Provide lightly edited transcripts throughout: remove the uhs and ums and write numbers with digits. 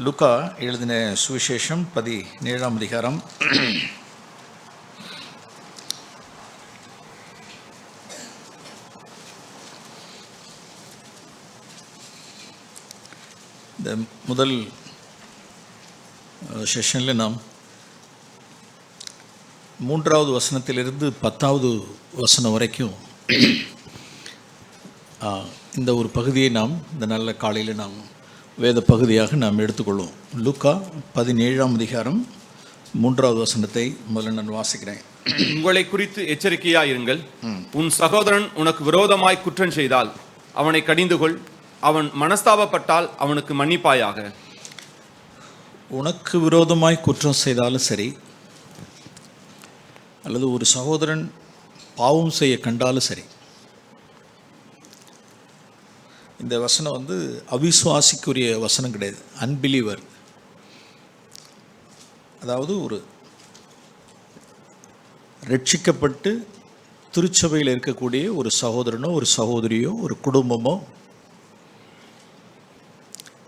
லூக்கா எழுதின சுவிசேஷம் 17ஆம் அதிகாரம். இந்த முதல் செஷனில் நாம் 3வது வசனத்திலிருந்து 10வது வசனம் வரைக்கும் இந்த ஒரு பகுதியை நாம் இந்த நல்ல காலையில் நாம் வேத பகுதியாக நாம் எடுத்துக்கொள்வோம். லூக்கா 17ஆம் அதிகாரம் 3வது வசனத்தை முதல்ல நான் வாசிக்கிறேன். உங்களை குறித்து எச்சரிக்கையாயிருங்கள். உன் சகோதரன் உனக்கு விரோதமாய் குற்றம் செய்தால் அவனை கடிந்து கொள். அவன் மனஸ்தாபப்பட்டால் அவனுக்கு மன்னிப்பாயாக. உனக்கு விரோதமாய் குற்றம் செய்தாலும் சரி, அல்லது ஒரு சகோதரன் பாவம் செய்ய கண்டாலும் சரி, இந்த வசனம் அவிசுவாசிக்குரிய வசனம் கிடையாது, அன்பிலீவர். அதாவது ஒரு ரட்சிக்கப்பட்டு திருச்சபையில் இருக்கக்கூடிய ஒரு சகோதரனோ ஒரு சகோதரியோ ஒரு குடும்பமோ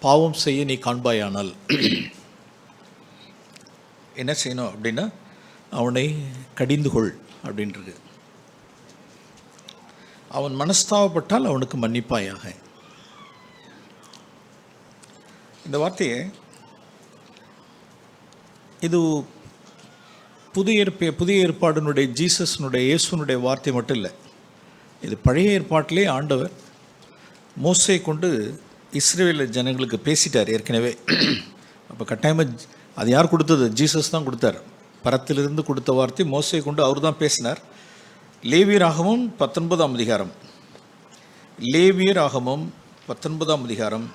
பாவம் செய்ய நீ காண்பாயானால் என்ன செய்யணும் அப்படின்னா, அவனை கடிந்து கொள் அப்படின்றது. அவன் மனஸ்தாபப்பட்டால் அவனுக்கு மன்னிப்பாயாக. இந்த வார்த்தையை இது புதிய ஏற்பாடினுடைய இயேசுனுடைய வார்த்தை மட்டும் இல்லை. இது பழைய ஏற்பாட்டிலே ஆண்டவர் மோசே கொண்டு இஸ்ரவேல் ஜனங்களுக்கு பேசிட்டார் ஏற்கனவே. அப்போ கட்டாயமாக அது யார் கொடுத்தது? ஜீசஸ் தான் கொடுத்தார். பரத்திலிருந்து கொடுத்த வார்த்தை மோசே கொண்டு அவர் தான் பேசினார். லேவியராகமம் 19ஆம் அதிகாரம், லேவியராகமம் 19ஆம் அதிகாரம்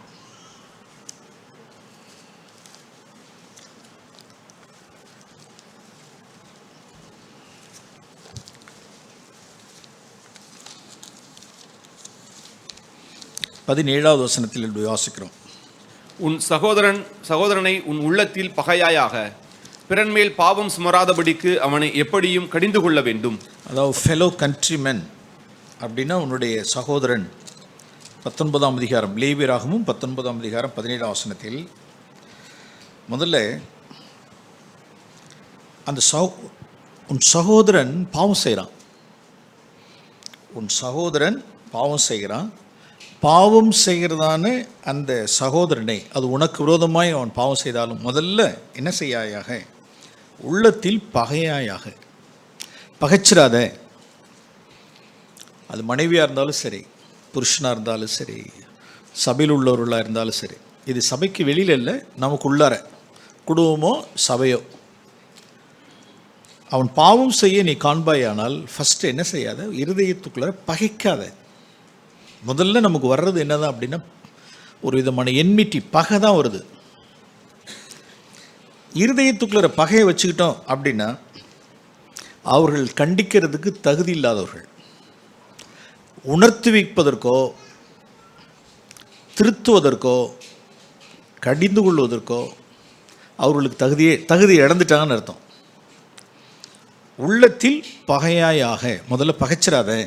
17வது வசனத்தில் இப்படி வாசிக்கிறோம். உன் சகோதரனை உன் உள்ளத்தில் பகையாயாக, பிறன்மேல் பாவம் சுமராதபடிக்கு அவனை எப்படியும் கடிந்து கொள்ள வேண்டும். அதாவது ஃபெலோ கண்ட்ரிமென் அப்படின்னா உன்னுடைய சகோதரன். 19ஆம் அதிகாரம், லேவியராகமும் 19ஆம் அதிகாரம் 17ஆம் வசனத்தில் முதல்ல அந்த உன் சகோதரன் பாவம் செய்கிறான். உன் சகோதரன் பாவம் செய்கிறான். பாவம் செய்கிறதான அந்த சகோதரனை, அது உனக்கு விரோதமாய் அவன் பாவம் செய்தாலும் முதல்ல என்ன செய்யாயாக? உள்ளத்தில் பகையாயாக. பகைச்சிடாத. அது மனைவியாக இருந்தாலும் சரி, புருஷனாக இருந்தாலும் சரி, சபையில் உள்ளவர்களாக இருந்தாலும் சரி. இது சபைக்கு வெளியில் இல்லை, நமக்கு உள்ளார, குடும்பமோ சபையோ. அவன் பாவம் செய்ய நீ காண்பாயானால் ஃபஸ்ட்டு என்ன செய்யாத? இருதயத்துக்குள்ளார பகைக்காத. முதல்ல நமக்கு வர்றது என்னதான் அப்படின்னா, ஒரு விதமான என்மிட்டி, பகை தான் வருது. இருதயத்துக்குள்ள பகையை வச்சுக்கிட்டோம் அப்படின்னா அவர்கள் கண்டிக்கிறதுக்கு தகுதி இல்லாதவர்கள். உணர்த்தி வைப்பதற்கோ திருத்துவதற்கோ கடிந்து கொள்வதற்கோ அவர்களுக்கு தகுதி இழந்துட்டாங்கன்னு அர்த்தம். உள்ளத்தில் பகையாயாக. முதல்ல பகைச்சிடாத.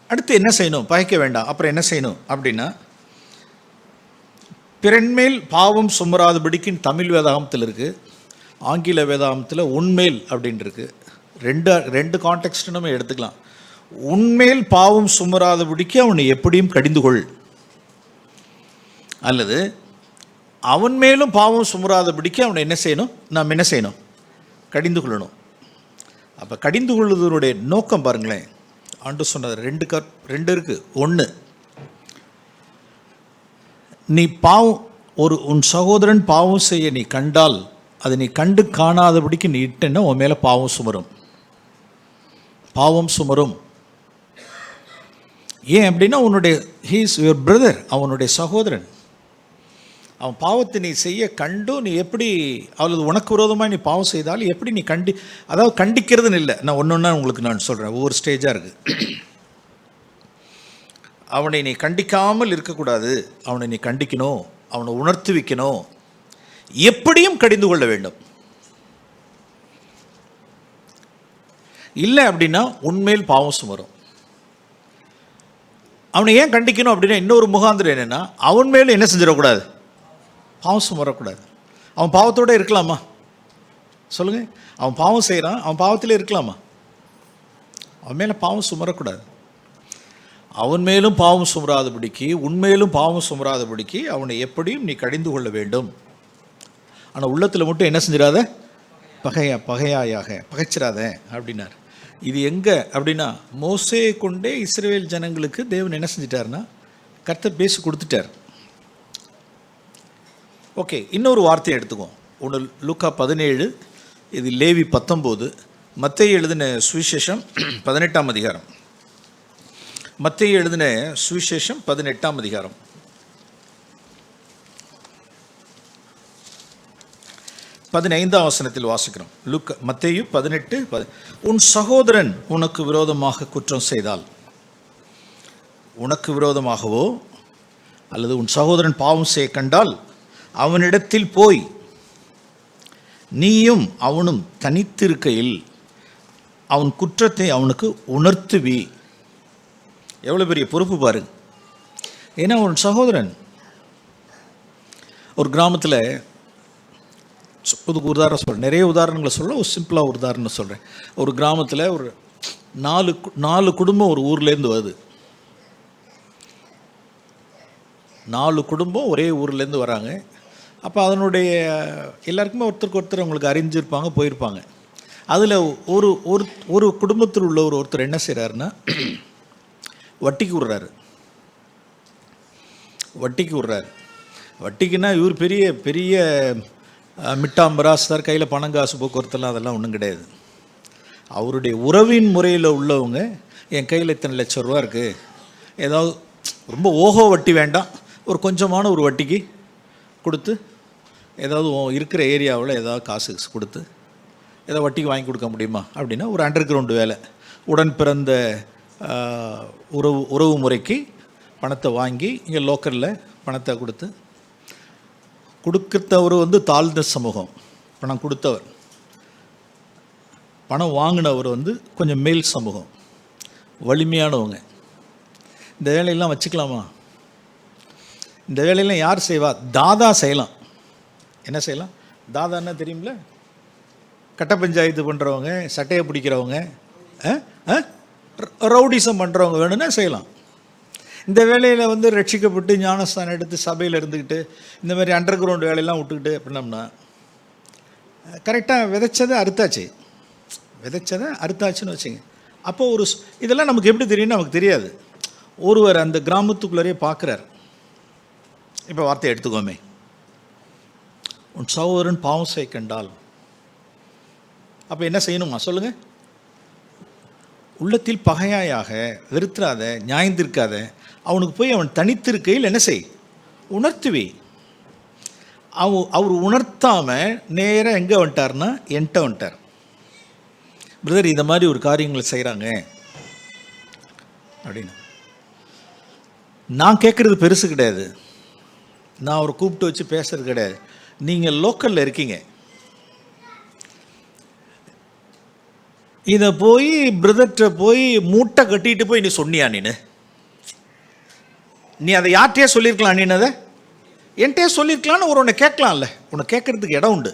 அடுத்து என்ன செய்யணும்? பகைக்க வேண்டாம். அப்புறம் என்ன செய்யணும் அப்படின்னா, பிறன்மேல் பாவம் சுமராதபடிக்கு தமிழ் வேதாகமத்தில் இருக்குது, ஆங்கில வேதாகமத்தில் உன்மேல் அப்படின்னு இருக்குது. ரெண்டு கான்டெக்ஸ்ட் நம்ம எடுத்துக்கலாம். உன்மேல் பாவம் சுமராதபடிக்கு அவனை எப்படியும் கடிந்து கொள், அல்லது அவன் மேலும் பாவம் சுமராதபடிக்கு அவனை என்ன செய்யணும்? நாம் என்ன செய்யணும்? கடிந்து கொள்ளணும். அப்போ கடிந்து கொள்வதனுடைய நோக்கம் பாருங்களேன். ஆண்டு சொன்னது ரெண்டு இருக்குது. ஒன்று, நீ உன் சகோதரன் பாவம் செய்ய நீ கண்டால் அதை நீ கண்டு காணாதபடிக்கு நீ இட்டேன்னா உன் மேலே பாவம் சுமரும். ஏன் அப்படின்னா, ஹீ இஸ் யுவர் பிரதர், அவனுடைய சகோதரன். அவன் பாவத்தை நீ செய்ய கண்டு நீ எப்படி, அல்லது உனக்கு விரோதமாக நீ பாவம் செய்தால் எப்படி நீ அதாவது கண்டிக்கிறதுன்னு இல்லை. நான் ஒன்று உங்களுக்கு நான் சொல்கிறேன், ஒவ்வொரு ஸ்டேஜாக இருக்குது. அவனை நீ கண்டிக்காமல் இருக்கக்கூடாது. அவனை நீ கண்டிக்கணும், அவனை உணர்த்து வைக்கணும், எப்படியும் கடிந்து கொள்ள வேண்டும். இல்லை அப்படின்னா உன்மேல் பாவம் சுமரும். அவனை ஏன் கண்டிக்கணும் அப்படின்னா, இன்னொரு முகாந்திரம் என்னென்னா, அவன் மேலும் என்ன செஞ்சிடக்கூடாது? பாவம் சுமரக்கூடாது. அவன் பாவத்தோடு இருக்கலாமா? சொல்லுங்கள். அவன் பாவம் செய்கிறான், அவன் பாவத்தில் இருக்கலாமா? அவன் மேலே பாவம் சுமரக்கூடாது. அவன் மேலும் பாவம் சுமராதபடிக்கு, உன்மேலும் பாவம் சுமராதபடிக்கு அவனை எப்படியும் நீ கடிந்து கொள்ள வேண்டும். ஆனால் உள்ளத்தில் மட்டும் என்ன செஞ்சிடாத, பகைச்சிடாத அப்படின்னார். இது எங்கே அப்படின்னா, மோசேயை கொண்டே இஸ்ரவேல் ஜனங்களுக்கு தேவன் என்ன செஞ்சிட்டாருன்னா கர்த்தர் பேசி கொடுத்துட்டார். ஓகே, இன்னொரு வார்த்தையை எடுத்துக்குவோம். ஒன்று லூக்கா 17, இது லேவி 19, மத்தேயு எழுதின சுவிசேஷம் 18ஆம் அதிகாரம். மத்தேயு எழுதின சுவிசேஷம் 18ஆம் அதிகாரம். 15ஆம் வசனத்தில் வாசிக்கிறோம். மத்தேயு 18, உன் சகோதரன் உனக்கு விரோதமாக குற்றம் செய்தால், உனக்கு விரோதமாகவோ அல்லது உன் சகோதரன் பாவம் செய்ய கண்டால் அவனிடத்தில் போய் நீயும் அவனும் தனித்திருக்கையில் அவன் குற்றத்தை அவனுக்கு உணர்த்துவி. எவ்வளோ பெரிய பொறுப்பு பாருங்க. ஏன்னா உன் சகோதரன், ஒரு கிராமத்தில், புதுக்கு உதாரணம் சொல்கிறேன், நிறைய உதாரணங்களை சொல்ல, ஒரு சிம்பிளாக ஒரு உதாரணம் சொல்கிறேன். ஒரு கிராமத்தில் ஒரு 4 குடும்பம் ஒரு ஊர்லேருந்து வருது. 4 குடும்பம் ஒரே ஊர்லேருந்து வராங்க. அப்போ அதனுடைய எல்லாருக்குமே ஒருத்தருக்கு ஒருத்தர் அவங்களுக்கு அறிஞ்சிருப்பாங்க, போயிருப்பாங்க. அதில் ஒரு குடும்பத்தில் உள்ள ஒருத்தர் என்ன செய்கிறாருன்னா வட்டிக்கு விடுறாரு. வட்டிக்குன்னா இவர் பெரிய பெரிய மிட்டாம்பராஸ்தார், கையில் பணம் காசு போக்குவரத்தெல்லாம் அதெல்லாம் ஒன்றும் கிடையாது. அவருடைய உறவின் முறையில் உள்ளவங்க, என் கையில் இத்தனை லட்சம் ரூபா இருக்குது, ஏதாவது ரொம்ப ஓஹோ வட்டி வேண்டாம், ஒரு கொஞ்சமான ஒரு வட்டிக்கு கொடுத்து, ஏதாவது இருக்கிற ஏரியாவில் ஏதாவது காசு கொடுத்து ஏதோ வட்டிக்கு வாங்கி கொடுக்க முடியுமா அப்படின்னா, ஒரு அண்டர் கிரவுண்டு வேலை, உடன் பிறந்த உறவு முறைக்கு பணத்தை வாங்கி இங்கே லோக்கலில் பணத்தை கொடுத்தவர் தாழ்ந்த சமூகம். பணம் கொடுத்தவர், பணம் வாங்கினவர் கொஞ்சம் மேல் சமூகம், வலிமையானவங்க. இந்த வேலையெல்லாம் வச்சுக்கலாமா? இந்த வேலையெல்லாம் யார் செய்வா? தாதா செய்யலாம். என்ன செய்யலாம்? தாதான்னா தெரியுமில்ல, கட்ட பஞ்சாயத்து பண்ணுறவங்க, சட்டையை பிடிக்கிறவங்க, ரவுடிசம் பண்ணுறவங்க வேணும்னா செய்யலாம். இந்த வேலையில் ரட்சிக்கப்பட்டு ஞானஸ்தானம் எடுத்து சபையில் இருந்துக்கிட்டு இந்த மாதிரி அண்டர் கிரவுண்ட் வேலையெல்லாம் விட்டுக்கிட்டு அப்படின்னம்னா, கரெக்டாக விதைச்சதை அறுத்தாச்சுன்னு வச்சுங்க. அப்போது இதெல்லாம் நமக்கு எப்படி தெரியும்னு நமக்கு தெரியாது. ஒருவர் அந்த கிராமத்துக்குள்ளே பார்க்குறார். இப்போ வார்த்தையை எடுத்துக்கோமே, உன் சகோதரன் பாவம் செய்ய கண்டால், அப்போ என்ன செய்யணுமா சொல்லுங்கள்? உள்ளத்தில் பகையாயாக வெறுத்துறாத, நியாயந்திருக்காத, அவனுக்கு போய் அவன் தனித்திருக்கையில் என்ன செய்? உணர்த்துவி. அவர் உணர்த்தாமல் நேராக எங்கே வந்துட்டார்னா என்கிட்ட வந்துட்டார். பிரதர், இந்த மாதிரி ஒரு காரியங்களை செய்கிறாங்க அப்படின்னு. நான் கேட்குறது பெருசு கிடையாது, நான் அவரை கூப்பிட்டு வச்சு பேசுறது கிடையாது. நீங்கள் லோக்கலில் இருக்கீங்க, இதை போய் பிரதர்கிட்ட போய் மூட்டை கட்டிட்டு போய் நீ சொன்னியா? நீ அதை யார்கிட்டயே சொல்லியிருக்கலாம், நீ அதை என்கிட்டயே சொல்லியிருக்கலான்னு ஒரு உன்னை கேட்கலாம்ல. உன்னை கேட்கறதுக்கு இடம் உண்டு.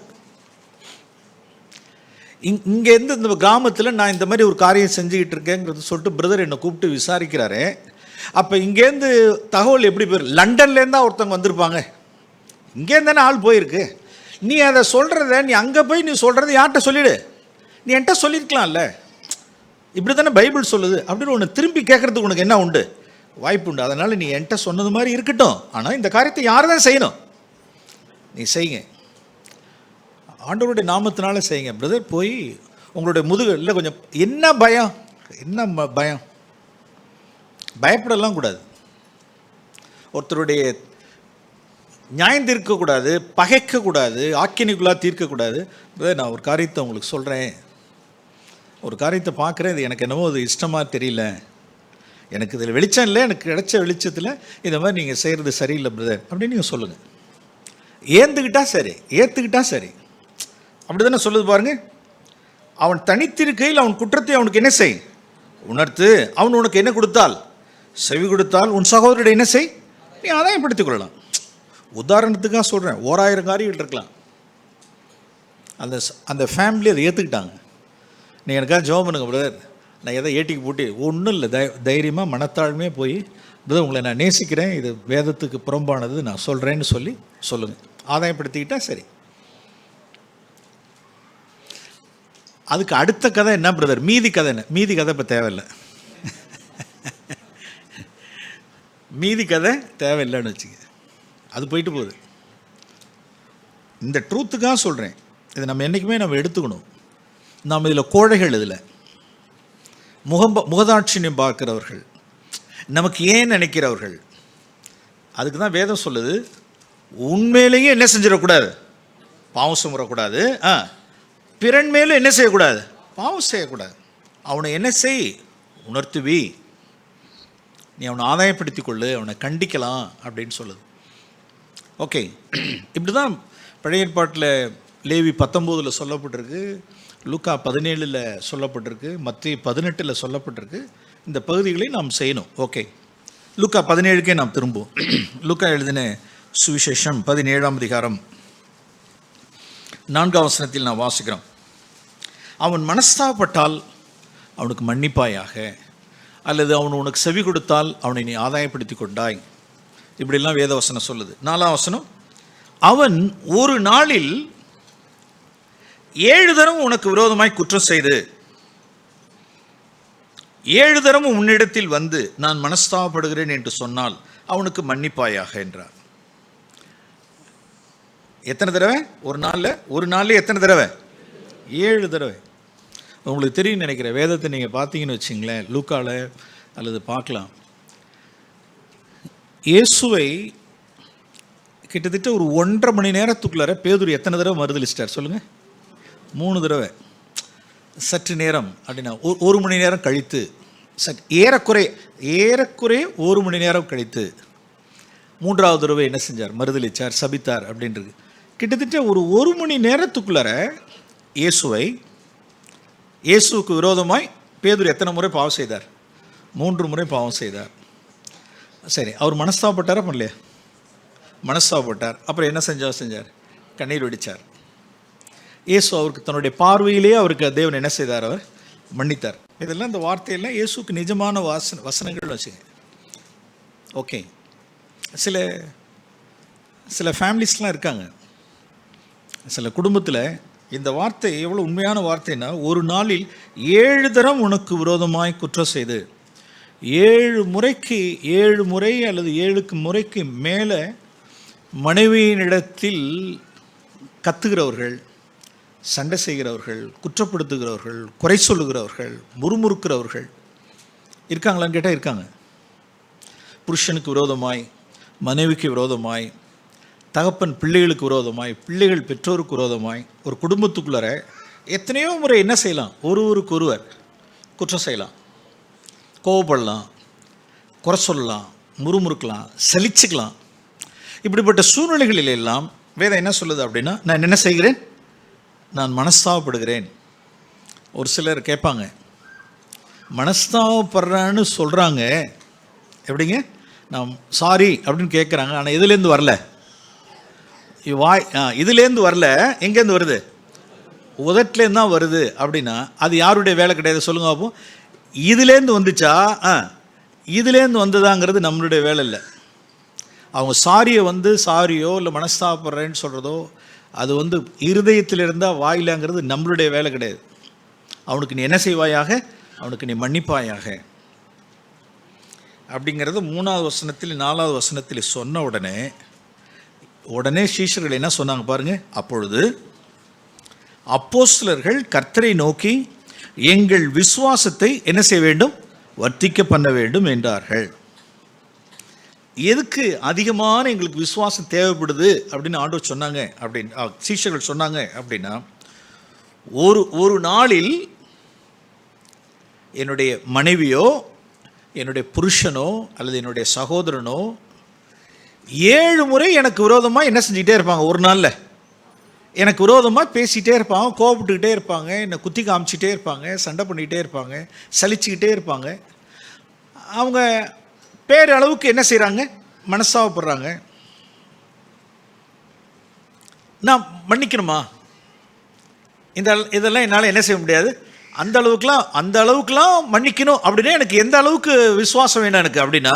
இங்கேருந்து இந்த கிராமத்தில் நான் இந்த மாதிரி ஒரு காரியம் செஞ்சுக்கிட்டு இருக்கேங்கிறது சொல்லிட்டு பிரதர் என்னை கூப்பிட்டு விசாரிக்கிறாரு. அப்போ இங்கேருந்து தகவல் எப்படி போயிரு? லண்டன்லேருந்தா ஒருத்தவங்க வந்திருப்பாங்க, இங்கேருந்தானே ஆள் போயிருக்கு. நீ அதை சொல்கிறத, நீ அங்கே போய் நீ சொல்கிறத யார்கிட்ட சொல்லிவிடு, நீ என்கிட்ட சொல்லியிருக்கலாம்ல, இப்படி தானே பைபிள் சொல்லுது அப்படின்னு ஒன்று திரும்பி கேட்குறதுக்கு உனக்கு என்ன உண்டு? வாய்ப்பு உண்டு. அதனால் நீ என்கிட்ட சொன்னது மாதிரி இருக்கட்டும், ஆனால் இந்த காரியத்தை யார் தான் செய்யணும்? நீ செய்யுங்க, ஆண்டவருடைய நாமத்தினால செய்யுங்க. பிரதர், போய் உங்களுடைய முதுகில் கொஞ்சம் என்ன பயம், பயப்படலாம் கூடாது. ஒருத்தருடைய நியாயம் தீர்க்கக்கூடாது, பகைக்கக்கூடாது, ஆக்கினிக்குள்ளாக தீர்க்கக்கூடாது. பிரதர், நான் ஒரு காரியத்தை உங்களுக்கு சொல்கிறேன், ஒரு காரியத்தை பார்க்குறேன், இது எனக்கு என்னமோ அது இஷ்டமாக தெரியல, எனக்கு இதில் வெளிச்சம் இல்லை, எனக்கு கிடைச்ச வெளிச்சத்தில் இந்த மாதிரி நீங்கள் செய்கிறது சரியில்லை பிரதர் அப்படின்னு நீங்கள் சொல்லுங்கள். ஏற்றுக்கிட்டா சரி, அப்படி தானே சொல்லுது பாருங்க. அவன் தனித்திருக்கையில் அவன் குற்றத்தை அவனுக்கு என்ன செய்? உணர்த்து. அவன் உனக்கு என்ன கொடுத்தால்? செவி கொடுத்தால் உன் சகோதரரை என்ன செய்? நீ ஆதாயப்படுத்திக் கொள்ளலாம். உதாரணத்துக்காக சொல்கிறேன், 1000 காரியங்கள் இருக்கலாம். அந்த அந்த ஃபேமிலி அதை ஏற்றுக்கிட்டாங்க. நீங்கள் எனக்காக ஜெபம் பண்ணுங்க பிரதர், நான் எதை ஏட்டிக்கு போட்டு ஒன்றும் இல்லை, தைரியமாக மனத்தாழ்மையாக போய் பிரதர் உங்களை நான் நேசிக்கிறேன், இது வேதத்துக்கு புறம்பானது நான் சொல்கிறேன்னு சொல்லி சொல்லுங்கள். ஆதாயப்படுத்திக்கிட்டா சரி. அதுக்கு அடுத்த கதை என்ன பிரதர், மீதி கதை என்ன? மீதி கதை இப்போ தேவையில்லை. மீதி கதை தேவையில்லைன்னு வச்சுக்க, அது போயிட்டு போகுது. இந்த ட்ரூத்துக்காக சொல்கிறேன், இதை நம்ம என்றைக்குமே நம்ம எடுத்துக்கணும். நாம் இதில் கோழைகள், இதில் முகதாட்சியம் பார்க்கிறவர்கள், நமக்கு ஏன் நினைக்கிறவர்கள். அதுக்கு தான் வேதம் சொல்லுது, உண்மையிலேயே என்ன செஞ்சிடக்கூடாது, பாவம் சுமரக்கூடாது. பிறன் மேலும் என்ன செய்யக்கூடாது, பாவம் செய்யக்கூடாது. அவனை என்ன செய், உணர்த்துவி, நீ அவனை ஆதாயப்படுத்தி கொள்ளு, அவனை கண்டிக்கலாம் அப்படின்னு சொல்லுது. ஓகே, இப்படி தான் பழைய ஏற்பாட்டில் லேவி 19 சொல்லப்பட்டிருக்கு, லூக்கா 17 சொல்லப்பட்டிருக்கு, மத்திய 18 சொல்லப்பட்டிருக்கு. இந்த பகுதிகளை நாம் செய்யணும். ஓகே, லூக்கா 17 நாம் திரும்புவோம். லூக்கா எழுதின சுவிசேஷம் 17ஆம் அதிகாரம் 4ஆம் வசனத்தில் நான் வாசிக்கிறோம். அவன் மனஸ்தாபப்பட்டால் அவனுக்கு மன்னிப்பாயாக, அல்லது அவன் உனக்கு செவி கொடுத்தால் அவனை நீ ஆதாயப்படுத்தி கொண்டாய். இப்படிலாம் வேதவசனம் சொல்லுது. 4ஆம் வசனம், அவன் ஒரு நாளில் 7 தரம் உனக்கு விரோதமாய் குற்றம் செய்து 7 தரமும் உன்னிடத்தில் வந்து நான் மனஸ்தாபப்படுகிறேன் என்று சொன்னால் அவனுக்கு மன்னிப்பாயாக என்றார். எத்தனை தடவை? ஒரு நாளில் எத்தனை தடவை? 7 தடவை. உங்களுக்கு தெரியும் நினைக்கிற வேதத்தை நீங்கள் பார்த்தீங்கன்னு வச்சிங்களேன், லூக்காவில் அல்லது பார்க்கலாம், இயேசுவை கிட்டத்தட்ட ஒரு 1.5 மணி நேரத்துக்குள்ளார பேதுரு எத்தனை தடவை மறுதலிச்சிட்டார் சொல்லுங்கள்? 3 தடவை. சற்று நேரம் அப்படின்னா 1 மணி நேரம் கழித்து, ஏறக்குறைய 1 மணி நேரம் கழித்து 3ஆவது தடவை என்ன செஞ்சார்? மறுதலிச்சார், சபித்தார் அப்படின்றது. கிட்டத்தட்ட ஒரு 1 மணி நேரத்துக்குள்ளார இயேசுவுக்கு விரோதமாய் பேதுரு எத்தனை முறை பாவம் செய்தார்? 3 முறை பாவம் செய்தார். சரி, அவர் மனஸ்தாபப்பட்டாரா பண்ணலையா? மனஸ்தாபப்பட்டார். அப்புறம் என்ன செஞ்சார்? கண்ணீர் வெடித்தார். இயேசு அவருக்கு தன்னுடைய பார்வையிலேயே அவருக்கு தேவன் என்ன செய்தார்? அவர் மன்னித்தார். இதெல்லாம் இந்த வார்த்தையெல்லாம் இயேசுக்கு நிஜமான வசனங்கள் வச்சுங்க. ஓகே, சில ஃபேமிலிஸ்லாம் இருக்காங்க, சில குடும்பத்தில் இந்த வார்த்தை எவ்வளோ உண்மையான வார்த்தைன்னா, ஒரு நாளில் 7 தரம் உனக்கு விரோதமாய் குற்றம் செய்து 7 முறை அல்லது 7 முறைக்கு மேலே மனைவியினிடத்தில் கத்துகிறவர்கள், சண்டை செய்கிறவர்கள், குற்றப்படுத்துகிறவர்கள், குறை சொல்லுகிறவர்கள், முறுமுறுக்கிறவர்கள் இருக்காங்களான்னு கேட்டால் இருக்காங்க. புருஷனுக்கு விரோதமாய், மனைவிக்கு விரோதமாய், தகப்பன் பிள்ளைகளுக்கு விரோதமாய், பிள்ளைகள் பெற்றோருக்கு விரோதமாய், ஒரு குடும்பத்துக்குள்ளார எத்தனையோ முறை என்ன செய்யலாம்? ஒருவருக்கு ஒருவர் குற்றம் செய்யலாம், கோவப்படலாம், குறை சொல்லலாம், முறுமுறுக்கலாம், சலிச்சுக்கலாம். இப்படிப்பட்ட சூழ்நிலைகளில் எல்லாம் வேதம் என்ன சொல்லுது அப்படின்னா, நான் என்ன செய்கிறேன்? நான் மனஸ்தாபப்படுகிறேன். ஒரு சிலர் கேட்பாங்க, மனஸ்தாபப்படுறான்னு சொல்கிறாங்க, எப்படிங்க? நான் சாரி அப்படின்னு கேட்குறாங்க, ஆனால் எதுலேருந்து வரல? இதுலேருந்து வரல, எங்கேருந்து வருது? உதட்டிலேருந்து தான் வருது. அப்படின்னா அது யாருடைய வேலை கிடையாது சொல்லுங்க பார்ப்போம். இதுலேருந்து வந்துச்சா? இதுலேருந்து வந்ததாங்கிறது நம்மளுடைய வேலை இல்லை. அவங்க சாரியோ இல்லை மனஸ்தாபப்படுறேன்னு சொல்கிறதோ அது இருதயத்தில் இருந்தால் வாயிலாங்கிறது நம்மளுடைய வேலை கிடையாது. அவனுக்கு நீ என்ன செய்வாயாக? அவனுக்கு நீ மன்னிப்பாயாக அப்படிங்கிறது 3ஆவது வசனத்தில் 4ஆவது வசனத்தில் சொன்ன உடனே சீஷர்கள் என்ன சொன்னாங்க பாருங்க. அப்பொழுது அப்போஸ்தலர்கள் கர்த்தரை நோக்கி எங்கள் விசுவாசத்தை என்ன செய்ய வேண்டும்? வர்த்திக்க பண்ண வேண்டும் என்றார்கள். எதுக்கு அதிகமான எங்களுக்கு விசுவாசம் தேவைப்படுது அப்படின்னு ஆண்டவர் சொன்னாங்க அப்படின்னு சீஷர்கள் சொன்னாங்க அப்படின்னா, ஒரு நாளில் என்னுடைய மனைவியோ என்னுடைய புருஷனோ அல்லது என்னுடைய சகோதரனோ 7 முறை எனக்கு விரோதமாக என்ன செஞ்சுக்கிட்டே இருப்பாங்க. ஒரு நாளில் எனக்கு விரோதமாக பேசிகிட்டே இருப்பாங்க, கோபப்பட்டுக்கிட்டே இருப்பாங்க, என்னை குத்தி காமிச்சிட்டே இருப்பாங்க, சண்டை பண்ணிக்கிட்டே இருப்பாங்க, சலிச்சுக்கிட்டே இருப்பாங்க. அவங்க பேரளவுக்கு என்ன செய்கிறாங்க? மனஸ்தாபப்படுறாங்க. நான் மன்னிக்கணுமா? இதெல்லாம் என்னால் என்ன செய்ய முடியாது. அந்த அளவுக்குலாம் மன்னிக்கணும் அப்படின்னா எனக்கு எந்த அளவுக்கு விசுவாசம் வேணும் எனக்கு அப்படின்னா,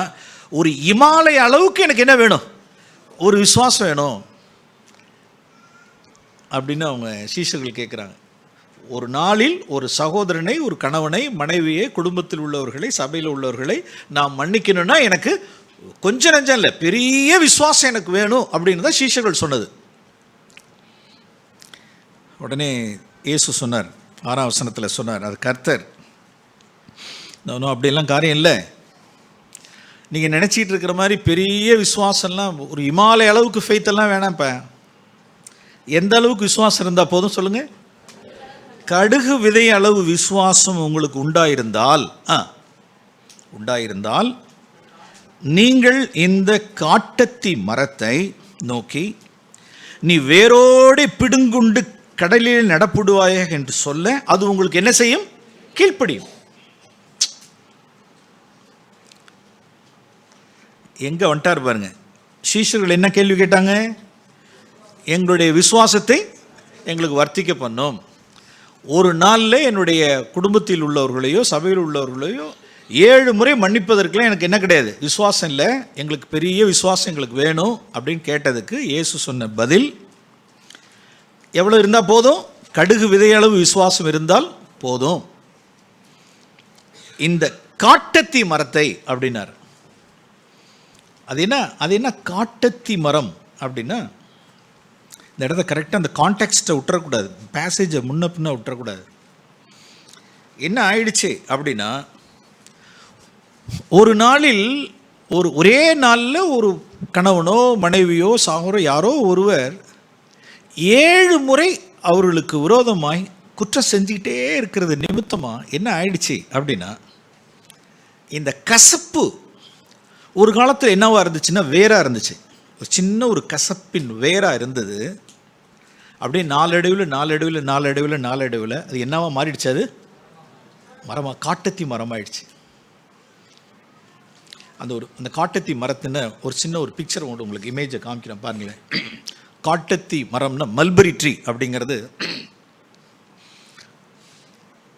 ஒரு இமாலய அளவுக்கு எனக்கு என்ன வேணும்? ஒரு விசுவாசம் வேணும் அப்படின்னு அவங்க சீஷர்கள் கேட்குறாங்க. ஒரு நாளில் ஒரு சகோதரனை, ஒரு கணவனை, மனைவியை, குடும்பத்தில் உள்ளவர்களை, சபையில் உள்ளவர்களை நாம் மன்னிக்கணும்னா எனக்கு கொஞ்சம் நஞ்சம் இல்லை, பெரிய விசுவாசம் எனக்கு வேணும் அப்படின்னு தான் சீஷர்கள் சொன்னது. உடனே இயேசு சொன்னார், 6ஆம் வசனத்தில் சொன்னார், அது கர்த்தர். நானும் அப்படியெல்லாம் காரியம் இல்லை. நீங்கள் நினச்சிட்டு இருக்கிற மாதிரி பெரிய விசுவாசம்லாம், ஒரு இமாலய அளவுக்கு ஃபெய்த்தெல்லாம் வேணாம்ப்பா. எந்த அளவுக்கு விசுவாசம் இருந்தால் போதும் சொல்லுங்கள்? கடுகு விதை அளவு விசுவாசம் உங்களுக்கு உண்டாயிருந்தால் நீங்கள் இந்த காட்டத்தி மரத்தை நோக்கி நீ வேரோடு பிடுங்குண்டு கடலில் நடப்படுவாயாக என்று சொல்ல அது உங்களுக்கு என்ன செய்யும்? கீழ்ப்படியும். எங்க வந்துட்டார் பாருங்க. சீஷர்கள் என்ன கேள்வி கேட்டாங்க? எங்களுடைய விசுவாசத்தை எங்களுக்கு வர்த்திக்க பண்ணும். ஒரு நாளில் என்னுடைய குடும்பத்தில் உள்ளவர்களையோ சபையில் உள்ளவர்களையோ 7 முறை மன்னிப்பதற்குலாம் எனக்கு என்ன கிடையாது, விசுவாசம் இல்லை, எங்களுக்கு பெரிய விசுவாசம் எங்களுக்கு வேணும் அப்படின்னு கேட்டதுக்கு இயேசு சொன்ன பதில், எவ்வளோ இருந்தால் போதும்? கடுகு விதையளவு விசுவாசம் இருந்தால் போதும். இந்த காட்டத்தி மரத்தை அப்படின்னார். அது என்ன காட்டத்தி மரம் அப்படின்னா, இந்த இடத்த கரெக்டாக அந்த கான்டெக்ஸ்ட்டை விட்டுறக்கூடாது, பேசேஜை முன்ன பின்ன விட்டுறக்கூடாது. என்ன ஆயிடுச்சு அப்படின்னா, ஒரு நாளில் ஒரே நாளில் ஒரு கணவனோ மனைவியோ சகோதரோ யாரோ ஒருவர் 7 முறை அவர்களுக்கு விரோதமாய் குற்றம் செஞ்சுக்கிட்டே இருக்கிறது நிமித்தமாக என்ன ஆயிடுச்சு அப்படின்னா, இந்த கசப்பு ஒரு காலத்தில் என்னவா இருந்துச்சுன்னா வேராக இருந்துச்சு. ஒரு சின்ன ஒரு கசப்பின் வேராக இருந்தது. அப்படியே நாளடைவில் அது என்னவா மாறிடுச்சு? அது மரமாக, காட்டத்தி மரமாயிடுச்சு. அந்த காட்டத்தி மரத்தின ஒரு சின்ன ஒரு பிக்சர் உங்களுக்கு இமேஜை காமிக்கிறேன் பாருங்களேன். காட்டத்தி மரம்னா மல்பரி ட்ரீ அப்படிங்கிறது,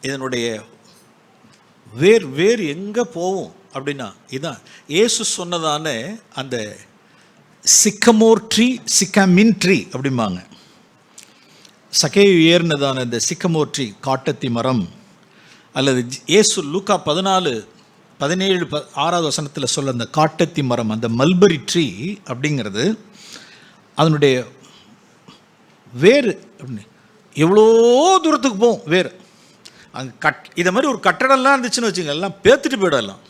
இதனுடைய வேர் எங்கே போகும் அப்படின்னா, இதுதான் இயேசு சொன்னதான அந்த சிக்கமோர் ட்ரீ, சிக்கமின் ட்ரீ அப்படிம்பாங்க. சகேயு ஏறினதான இந்த சிக்கமோர் ட்ரீ, காட்டத்தி மரம், அல்லது இயேசு லூக்கா 14:17 6வது வசனத்தில் சொல்ல அந்த காட்டத்தி மரம், அந்த மல்பரி ட்ரீ அப்படிங்கிறது அதனுடைய வேர் எவ்வளோ தூரத்துக்கு போகும் வேர். அங்கே இதை மாதிரி ஒரு கட்டடம்லாம் இருந்துச்சுன்னு வச்சுங்க, எல்லாம் பேத்துட்டு போயிடலாம்.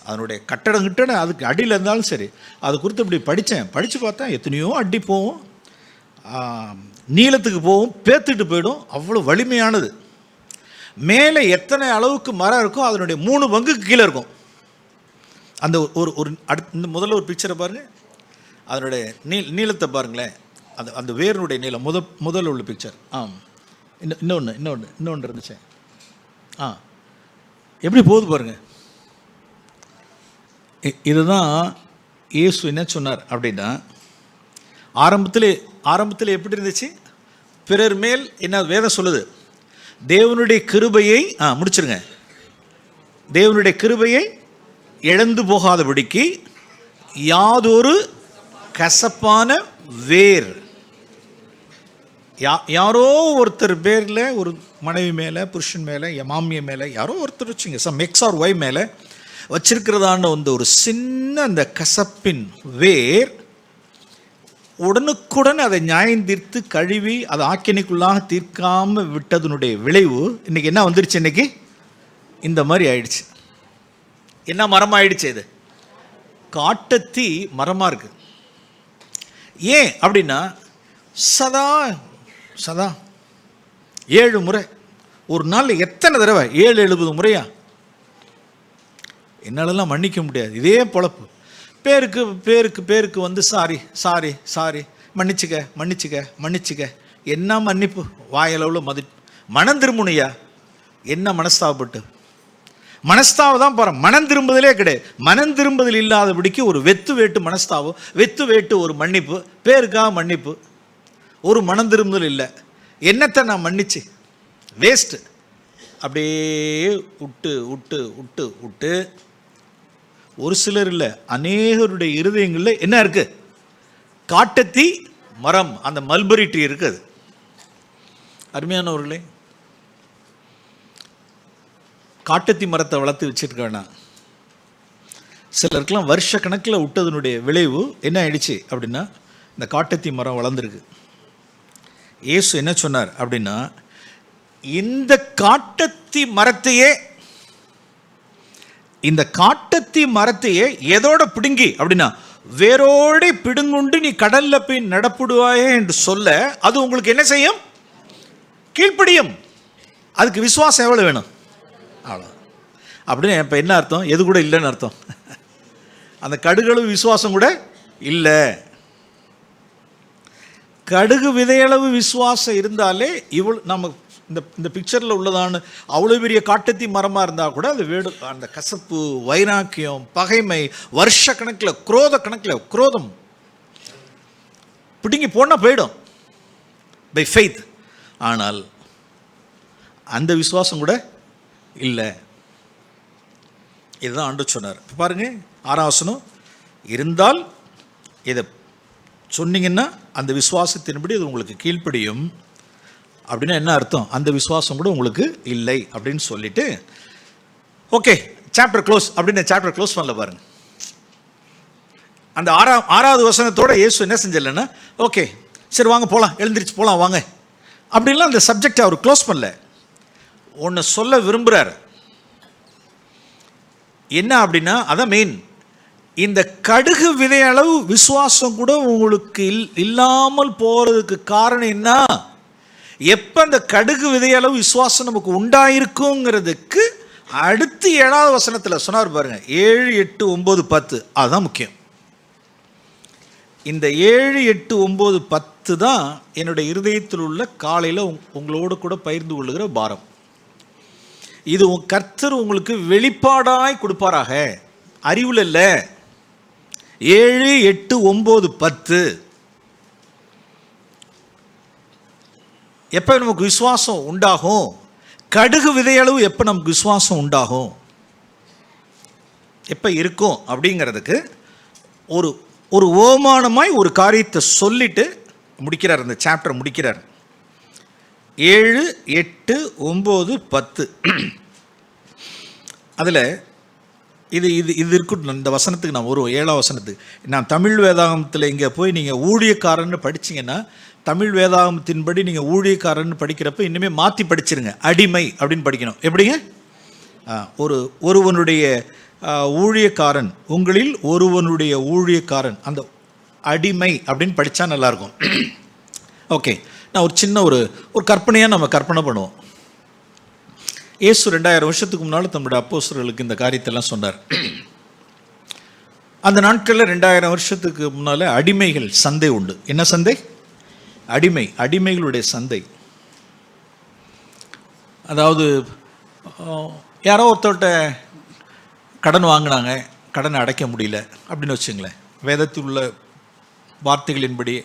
அதனுடைய கட்டடம் அதுக்கு அடியில் இருந்தாலும் சரி, அது குறித்து இப்படி படித்து பார்த்தா எத்தனையோ அடி போகும், நீளத்துக்கு போகும், பேத்துட்டு போயிடும். அவ்வளோ வலிமையானது. மேலே எத்தனை அளவுக்கு மரம் இருக்கோ அதனுடைய 3 பங்குக்கு கீழே இருக்கும். அந்த ஒரு இந்த முதல்ல ஒரு பிக்சரை பாருங்கள், அதனுடைய நீளத்தை பாருங்களேன், அந்த வேருடைய நீளம் முதல்ல உள்ள பிக்சர். இன்னொன்று இருந்துச்சு. எப்படி போகுது பாருங்கள். இதுதான் இயேசு என்ன சொன்னார் அப்படின்னா, ஆரம்பத்தில் எப்படி இருந்துச்சு? பிறர் மேல் என்ன வேதம் சொல்லுது? தேவனுடைய கிருபையை முடிச்சிருங்க. தேவனுடைய கிருபையை இழந்து போகாதபடிக்கு யாதொரு கசப்பான வேர், யாரோ ஒருத்தர் பேரில், ஒரு மனைவி மேலே, புருஷன் மேலே, மாமியை மேலே, யாரோ ஒருத்தர் வச்சுங்க, சம் எக்ஸ் ஆர் ஒய் மேலே வச்சிருக்கிறதான ஒரு சின்ன அந்த கசப்பின் வேர் உடனுக்குடன் அதை நியாயம் தீர்த்து கழுவி அதை ஆக்கினைக்குள்ளாக தீர்க்காமல் விட்டதனுடைய விளைவு இன்னைக்கு என்ன வந்துருச்சு? இன்னைக்கு இந்த மாதிரி ஆயிடுச்சு. என்ன மரம் ஆயிடுச்சு? இது காட்டத்தி மரமாக இருக்கு. ஏன் அப்படின்னா, சதா 7 முறை, ஒரு நாள் எத்தனை தடவை? 70 முறையா? என்னாலலாம் மன்னிக்க முடியாது. இதே பொழப்பு. பேருக்கு வந்து சாரி மன்னிச்சுக்க. என்ன மன்னிப்பு? வாயளவில் மனம் திரும்புனையா? என்ன மனஸ்தாபப்பட்டு மனஸ்தாபம் தான் போகிறேன். மனம் திரும்புதலே கிடையாது. மனம் திரும்புதல் இல்லாதபடிக்கு ஒரு வெத்து வேட்டு மனஸ்தாபம், வெத்து வேட்டு ஒரு மன்னிப்பு, பேருக்காக மன்னிப்பு. ஒரு மனம் திரும்புதல் இல்லை. என்னத்தை நான் மன்னிச்சு வேஸ்ட்டு அப்படியே விட்டு விட்டு விட்டு விட்டு ஒரு சிலர் இல்லை, அநேகருடைய இருதயங்களில் என்ன இருக்கு? காட்டத்தி மரம், அந்த மல்பரி ட்ரீ இருக்குது. அருமையானவர்களே, காட்டத்தி மரத்தை வளர்த்து வச்சிருக்க வேணாம். சிலருக்கெல்லாம் வருஷ கணக்கில் விட்டதனுடைய விளைவு என்ன ஆயிடுச்சு அப்படின்னா, இந்த காட்டத்தி மரம் வளர்ந்துருக்கு. இயேசு என்ன சொன்னார் அப்படின்னா, இந்த காட்டத்தி மரத்தையே எதோட பிடுங்கி அப்படின்னா, வேரோட பிடுங்குண்டு நீ கடல்ல போய் நடப்படுவாயே என்று சொல்ல, அது உங்களுக்கு என்ன செய்யும்? கீழ்ப்படியும். அதுக்கு விசுவாசம் எவ்வளவு வேணும்? அவ்வளோ. அப்படின்னு இப்போ என்ன அர்த்தம்? எது கூட இல்லைன்னு அர்த்தம். அந்த கடுகளவு விசுவாசம் கூட இல்லை. கடுகு விதையளவு விசுவாசம் இருந்தாலே நம்ம இந்த பிக்சரில் உள்ளதான அவ்வளோ பெரிய காட்டத்தி மரமாக இருந்தால் கூட அது வேடு, அந்த கசப்பு, வைராக்கியம், பகைமை, வருஷ கணக்கில், குரோதம் பிடுங்கி போனால் போயிடும் பை ஃபெய்த். ஆனால் அந்த விசுவாசம் கூட இல்லை. இதுதான் ஆண்டவர் சொன்னார். பாருங்க, 6ஆம் வசனம், இருந்தால் இதை சொன்னீங்கன்னா அந்த விசுவாசத்தின்படி அது உங்களுக்கு கீழ்ப்படியும். அப்படின்னா என்ன அர்த்தம்? அந்த விசுவாசம் கூட உங்களுக்கு இல்லை அப்படின்னு சொல்லிட்டு, ஓகே சாப்டர் க்ளோஸ் அப்படின்னு சாப்டர் க்ளோஸ் பண்ணல. பாருங்க, அந்த 6வது வசனத்தோட இயேசு என்ன செஞ்சலன்னா, ஓகே சரி வாங்க போகலாம், எழுந்திரிச்சு போகலாம் வாங்க அப்படின்லாம் அந்த சப்ஜெக்டை அவர் க்ளோஸ் பண்ணல. ஒன்று சொல்ல விரும்புகிறார். என்ன அப்படின்னா, அதான் மெயின். இந்த கடுகு விதையளவு விசுவாசம் கூட உங்களுக்கு இல்லாமல் போகிறதுக்கு காரணம் என்ன? எப்போ அந்த கடுகு விதையளவு விசுவாசம் நமக்கு உண்டாயிருக்குங்கிறதுக்கு அடுத்து 7வது வசனத்தில் சொன்னார் பாருங்க, 7, 8, 9, 10. அதுதான் முக்கியம். இந்த 7, 8, 9, 10 தான் என்னுடைய இருதயத்தில் உள்ள காலையில் உங்களோடு கூட பகிர்ந்து கொள்ளுகிற பாரம். இது கர்த்தர் உங்களுக்கு வெளிப்பாடாய் கொடுப்பாராக, அறிவில் இல்லை. 7, 8, 9, 10 எப்போ நமக்கு விசுவாசம் உண்டாகும்? கடுகு விதையளவு எப்போ நமக்கு விசுவாசம் உண்டாகும், எப்போ இருக்கும் அப்படிங்கிறதுக்கு ஒரு ஓமானமாய் ஒரு காரியத்தை சொல்லிட்டு முடிக்கிறார். அந்த சாப்டர் முடிக்கிறார். 7, 8, 9, 10 அதில் இது இருக்கட்டும். இந்த வசனத்துக்கு நான் வருவோம். 7ஆம் வசனத்துக்கு நான் தமிழ் வேதாகமத்தில் இங்கே போய் நீங்கள் ஊழியக்காரன்னு படிச்சிங்கன்னா, தமிழ் வேதாகமத்தின்படி நீங்கள் ஊழியக்காரன்னு படிக்கிறப்ப இன்னுமே மாற்றி படிச்சிருங்க. அடிமை அப்படின்னு படிக்கணும். எப்படிங்க? ஒருவனுடைய ஊழியக்காரன், உங்களில் ஒருவனுடைய ஊழியக்காரன், அந்த அடிமை அப்படின்னு படித்தா நல்லாயிருக்கும். ஓகே, நான் ஒரு சின்ன ஒரு கற்பனையாக நம்ம கற்பனை பண்ணுவோம். இயேசு 2000 வருஷத்துக்கு முன்னால் தம்முடைய அப்போஸ்தலர்களுக்கு இந்த காரியத்தெல்லாம் சொன்னார். அந்த நாட்களில் 2000 வருஷத்துக்கு முன்னால் அடிமைகள் சந்தை உண்டு. என்ன சந்தை? அடிமைகளுடைய சந்தை. அதாவது யாரோ ஒருத்தர்கிட்ட கடன் வாங்கினாங்க, கடனை அடைக்க முடியல அப்படின்னு வச்சுங்களேன். வேதத்தில் உள்ள வார்த்தைகளின்படி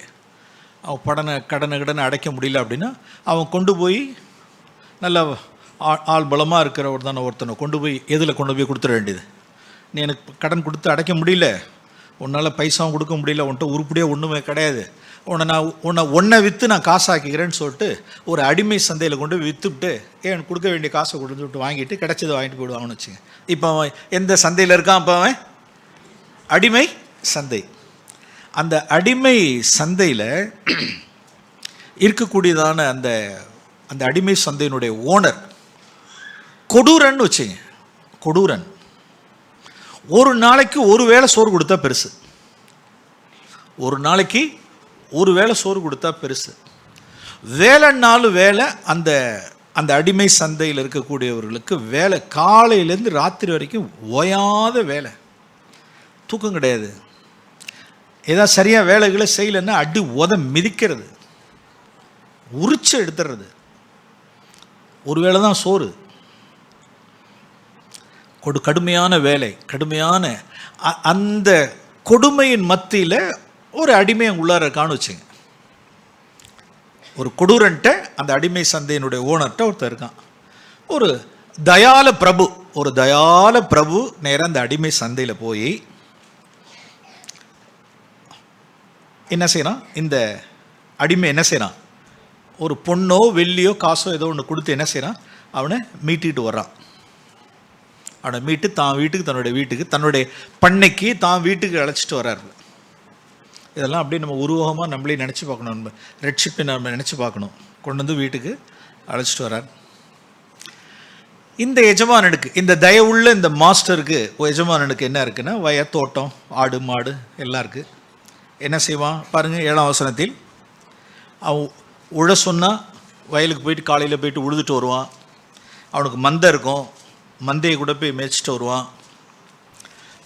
கடனை அடைக்க முடியல அப்படின்னா அவன் கொண்டு போய் நல்ல ஆள் பலமாக இருக்கிற ஒருத்தனை கொண்டு போய் எதில் கொண்டு போய் கொடுத்துட வேண்டியது. நீ எனக்கு கடன் கொடுத்து அடைக்க முடியல, உன்னால் பைசாவும் கொடுக்க முடியல, உன்கிட்ட உருப்படியாக ஒன்றுமே கிடையாது, உன்னை விற்று நான் காசாக்கிக்கிறேன்னு சொல்லிட்டு ஒரு அடிமை சந்தையில் கொண்டு போய் விற்றுவிட்டு எனக்கு கொடுக்க வேண்டிய காசை கொடுத்து விட்டு வாங்கிட்டு கிடைச்சதை வாங்கிட்டு போயிடுவாங்கன்னு வச்சுங்க. இப்போ அவன் எந்த சந்தையில் இருக்கான்? இப்போ அவன் அடிமை சந்தை. அந்த அடிமை சந்தையில் இருக்கக்கூடியதான அந்த அடிமை சந்தையினுடைய ஓனர் கொடூரன்னு வச்சுங்க. கொடூரன். ஒரு நாளைக்கு ஒரு வேளை சோறு கொடுத்தா பெருசு. ஒரு நாளைக்கு ஒரு வேளை சோறு கொடுத்தா பெருசு. வேலை 4 வேலை அந்த அடிமை சந்தையில் இருக்கக்கூடியவர்களுக்கு வேலை. காலையிலேருந்து ராத்திரி வரைக்கும் ஓயாத வேலை, தூக்கம் கிடையாது. ஏதாவது சரியாக வேலைகளை செய்யலைன்னா அடி மிதிக்கிறது, உரிச்சு எடுத்துறது. ஒரு வேளை தான் சோறு. கடுமையான வேலை, கடுமையான அந்த கொடுமையின் மத்தியில் ஒரு அடிமை உள்ளார காண வச்சுங்க. ஒரு கொடூரன்ட்ட அந்த அடிமை சந்தையினுடைய ஓனர்கிட்ட ஒருத்தர் இருக்கான். ஒரு தயால பிரபு நேராக அந்த அடிமை சந்தையில் போய் என்ன செய்யறான், இந்த அடிமை என்ன செய்யறான், ஒரு பொண்ணோ வெள்ளியோ காசோ ஏதோ ஒன்று கொடுத்து என்ன செய்யறான், அவனை மீட்டிட்டு வர்றான். அவனை மீட்டு தான் வீட்டுக்கு, தன்னுடைய பண்ணைக்கு தான் வீட்டுக்கு அழைச்சிட்டு வர்றாரு. இதெல்லாம் அப்படியே நம்ம உருவகமாக நம்மளே நினச்சி பார்க்கணும், நம்ம ரெட்ஷிப்பை நம்ம நினச்சி பார்க்கணும். கொண்டு வந்து வீட்டுக்கு அழைச்சிட்டு வர்றார். இந்த எஜமானனுக்கு, இந்த தயவுள்ள இந்த மாஸ்டருக்கு எஜமானனுக்கு என்ன இருக்குன்னா, வயல், தோட்டம், ஆடு மாடு எல்லாம் இருக்குது. என்ன செய்வான் பாருங்கள், 7ஆம் வசனத்தில், அவன் உழ சொன்னால் வயலுக்கு போயிட்டு காலையில் போயிட்டு உழுதுட்டு வருவான். அவனுக்கு மந்தை இருக்கும், மந்தையை கூட போய் மேய்ச்சிட்டு வருவான்.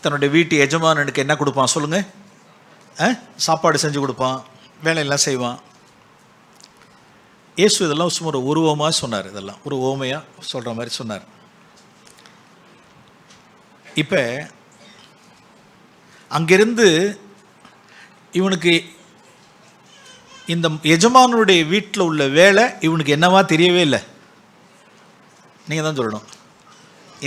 தன்னுடைய வீட்டு எஜமானனுக்கு என்ன கொடுப்பான் சொல்லுங்கள், சாப்பாடு செஞ்சு கொடுப்பான், வேலையெல்லாம் செய்வான். இயேசு இதெல்லாம் சும்மா ஒரு உருவமாக சொன்னார், இதெல்லாம் ஒரு ஓமையாக சொல்கிற மாதிரி சொன்னார். இப்போ அங்கிருந்து இவனுக்கு இந்த எஜமானுடைய வீட்டில் உள்ள வேலை இவனுக்கு என்னவா தெரியவே இல்லை. நீங்கள் தான் சொல்லணும்.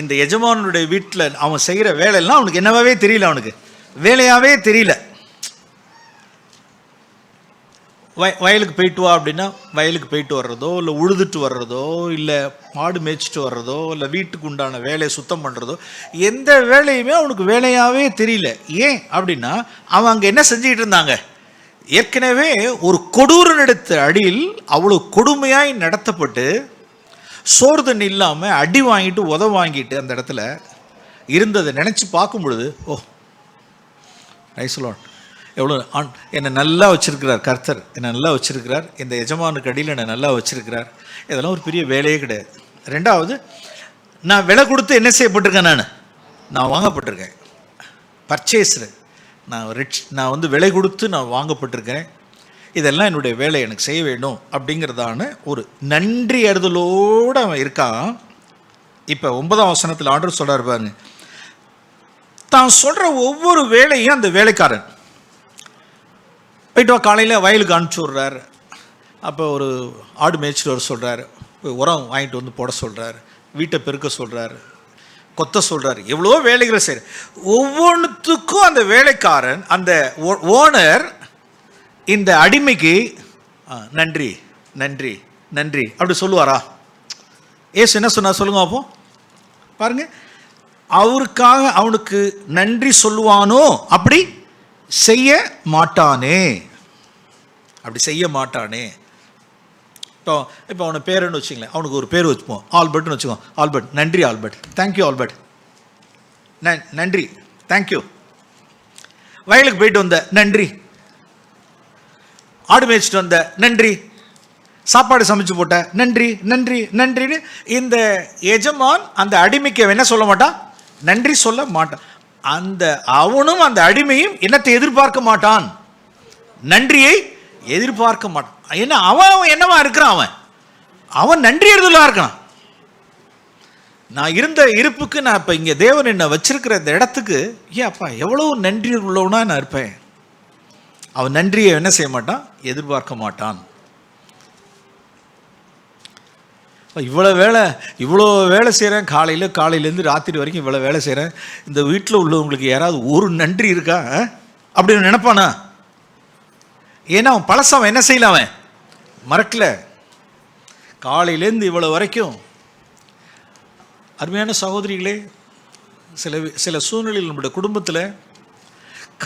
இந்த எஜமானுடைய வீட்டில் அவன் செய்கிற வேலையெல்லாம் அவனுக்கு என்னவாவே தெரியல, அவனுக்கு வேலையாகவே தெரியல. வயலுக்கு போயிட்டு வா அப்படின்னா வயலுக்கு போயிட்டு வர்றதோ, இல்லை உழுதுட்டு வர்றதோ, இல்லை மாடு மேய்ச்சிட்டு வர்றதோ, இல்லை வீட்டுக்கு உண்டான வேலையை சுத்தம் பண்ணுறதோ, எந்த வேலையுமே அவனுக்கு வேலையாகவே தெரியல. ஏன் அப்படின்னா அவன் அங்கே என்ன செஞ்சுக்கிட்டு இருந்தாங்க, ஏற்கனவே ஒரு கொடூரனிடத்து அடியில் அவ்வளோ கொடுமையாய் நடத்தப்பட்டு சோறு தண்ணி இல்லாமல் அடி வாங்கிட்டு வாங்கிட்டு அந்த இடத்துல இருந்ததை நினச்சி பார்க்கும் பொழுது, ஓ நைஸ்லான், எவ்வளோ என்னை நல்லா வச்சுருக்கிறார் கர்த்தர், என்னை நல்லா வச்சுருக்கிறார், இந்த எஜமானுக்கு அடியில் என்னை நல்லா வச்சுருக்கிறார். இதெல்லாம் ஒரு பெரிய வேலையே கிடையாது. ரெண்டாவது, நான் விலை கொடுத்து என்ன செய்யப்பட்டிருக்கேன், நான் வாங்கப்பட்டிருக்கேன், பர்ச்சேஸ்டு, நான் வந்து விலை கொடுத்து நான் வாங்கப்பட்டிருக்கேன். இதெல்லாம் என்னுடைய வேலை, எனக்கு செய்ய வேண்டும் அப்படிங்கிறதான ஒரு நன்றி அறிதலோடு அவன் இருக்கான். இப்போ 9ஆம் வசனத்தில் ஆண்டவர் சொல்கிறார் பாருங்க, தான் சொல்கிற ஒவ்வொரு வேலையும் அந்த வேலைக்காரன் போயிட்டு வா, காலையில் வயலுக்கு அனுப்பிச்சி விட்றாரு. அப்போ ஒரு ஆடு மேய்ச்சிட்டு வர சொல்கிறாரு, உரம் வாங்கிட்டு வந்து போட சொல்கிறார், வீட்டை பெருக்க சொல்கிறார், கொத்த சொல்கிறார், எவ்வளோ வேலைகளை செய்கிற. ஒவ்வொன்றுத்துக்கும் அந்த வேலைக்காரன், அந்த ஓனர் இந்த அடிமைக்கு நன்றி நன்றி நன்றி அப்படி சொல்லுவாரா? ஏசு என்ன சொன்னா சொல்லுங்க அப்போ பாருங்க, அவருக்காக அவனுக்கு நன்றி சொல்லுவானோ அப்படி செய்ய மாட்டானே, அப்படி செய்ய மாட்டானே. இப்போ அவனை பேருன்னு வச்சுங்களேன், அவனுக்கு ஒரு பேர் வச்சுப்போம், ஆல்பர்ட்னு வச்சுக்கோ. ஆல்பர்ட், நன்றி ஆல்பர்ட், தேங்க்யூ ஆல்பர்ட், நன்றி தேங்க்யூ. வயலுக்கு போயிட்டு வந்த நன்றி, ஆடு மேய்ச்சிட்டு வந்த நன்றி, சாப்பாடு சமைச்சு போட்ட நன்றி நன்றி நன்றின்னு இந்த எஜமான் அந்த அடிமைக்கு என்ன சொல்ல மாட்டான், நன்றி சொல்ல மாட்டான். அந்த அவனும் அந்த அடிமையும் என்னத்தை எதிர்பார்க்க மாட்டான், நன்றியை எதிர்பார்க்க மாட்டான். என்ன அவன் என்னவா இருக்கிறான், அவன் நன்றி எழுதலா இருக்கான். நான் இருந்த இருப்புக்கு, நான் இப்போ இங்கே தேவன் என்ன வச்சிருக்கிற இந்த இடத்துக்கு ஏப்பா எவ்வளவு நன்றி உள்ளவனா நான் இருப்பேன். அவன் நன்றியை என்ன செய்ய மாட்டான், எதிர்பார்க்க மாட்டான். இவ்வளோ வேலை செய்கிறேன், காலையிலேருந்து ராத்திரி வரைக்கும் இவ்வளோ வேலை செய்கிறேன், இந்த வீட்டில் உள்ளவங்களுக்கு யாராவது ஒரு நன்றி இருக்கா அப்படின்னு நினைப்பானா? ஏன்னா அவன் பழசம் என்ன செய்யல, அவன் மறக்கல. காலையிலேருந்து இவ்வளோ வரைக்கும் அருமையான சகோதரிகளே, சில சூழ்நிலையில் நம்முடைய குடும்பத்தில்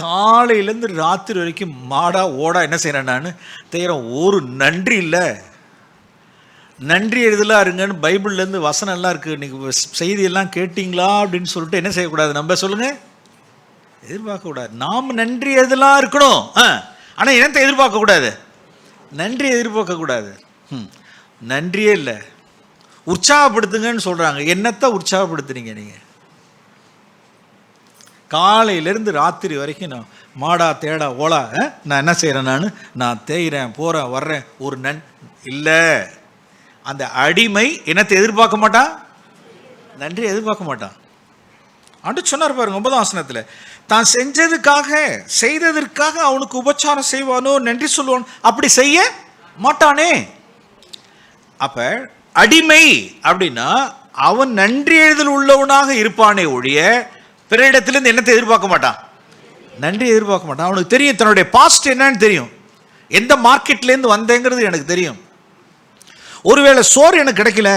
காலையிலேருந்து ராத்திரி வரைக்கும் மாடா ஓடா என்ன செய்கிறேன் நான் செய்கிறேன், ஒரு நன்றி இல்லை. நன்றி எழுதலாம் இருங்கன்னு பைபிள்லேருந்து வசனம்லாம் இருக்குது. இன்றைக்கி செய்தியெல்லாம் கேட்டிங்களா அப்படின்னு சொல்லிட்டு என்ன செய்யக்கூடாது, நம்ம சொல்லுங்கள், எதிர்பார்க்கக்கூடாது. நாம் நன்றி எழுதலாம் இருக்கணும், ஆனால் என்னத்தை எதிர்பார்க்கக்கூடாது, நன்றி எதிர்பார்க்கக்கூடாது. நன்றியே இல்லை, உற்சாகப்படுத்துங்கன்னு சொல்கிறாங்க. என்னத்தை உற்சாகப்படுத்துறீங்க நீங்கள்? காலையிலேருந்து ராத்திரி வரைக்கும் நான் மாடா தேடா ஓலா நான் என்ன செய்கிறேன், நான் தேய்கிறேன் போகிறேன் வர்றேன், ஒரு இல்லை. அந்த அடிமை என்னத்தை எதிர்பார்க்க மாட்டான், நன்றி எதிர்பார்க்க மாட்டான். ஆண்டு சொன்னார் பாருங்க 9ஆம் வசனத்தில், தான் செய்ததற்காக அவனுக்கு உபச்சாரம் செய்வானோ நன்றி சொல்லுவான், அப்படி செய்ய மாட்டானே. அப்ப அடிமை அப்படின்னா அவன் நன்றி எழுதல் உள்ளவனாக இருப்பானே ஒழிய பிற இடத்திலிருந்து என்னத்தை எதிர்பார்க்க மாட்டான், நன்றி எதிர்பார்க்க மாட்டான். அவனுக்கு தெரியும் தன்னுடைய பாஸ்ட் என்னன்னு தெரியும், எந்த மார்க்கெட்லேருந்து வந்தேங்கிறது எனக்கு தெரியும். ஒருவேளை சோறு எனக்கு கிடைக்கல,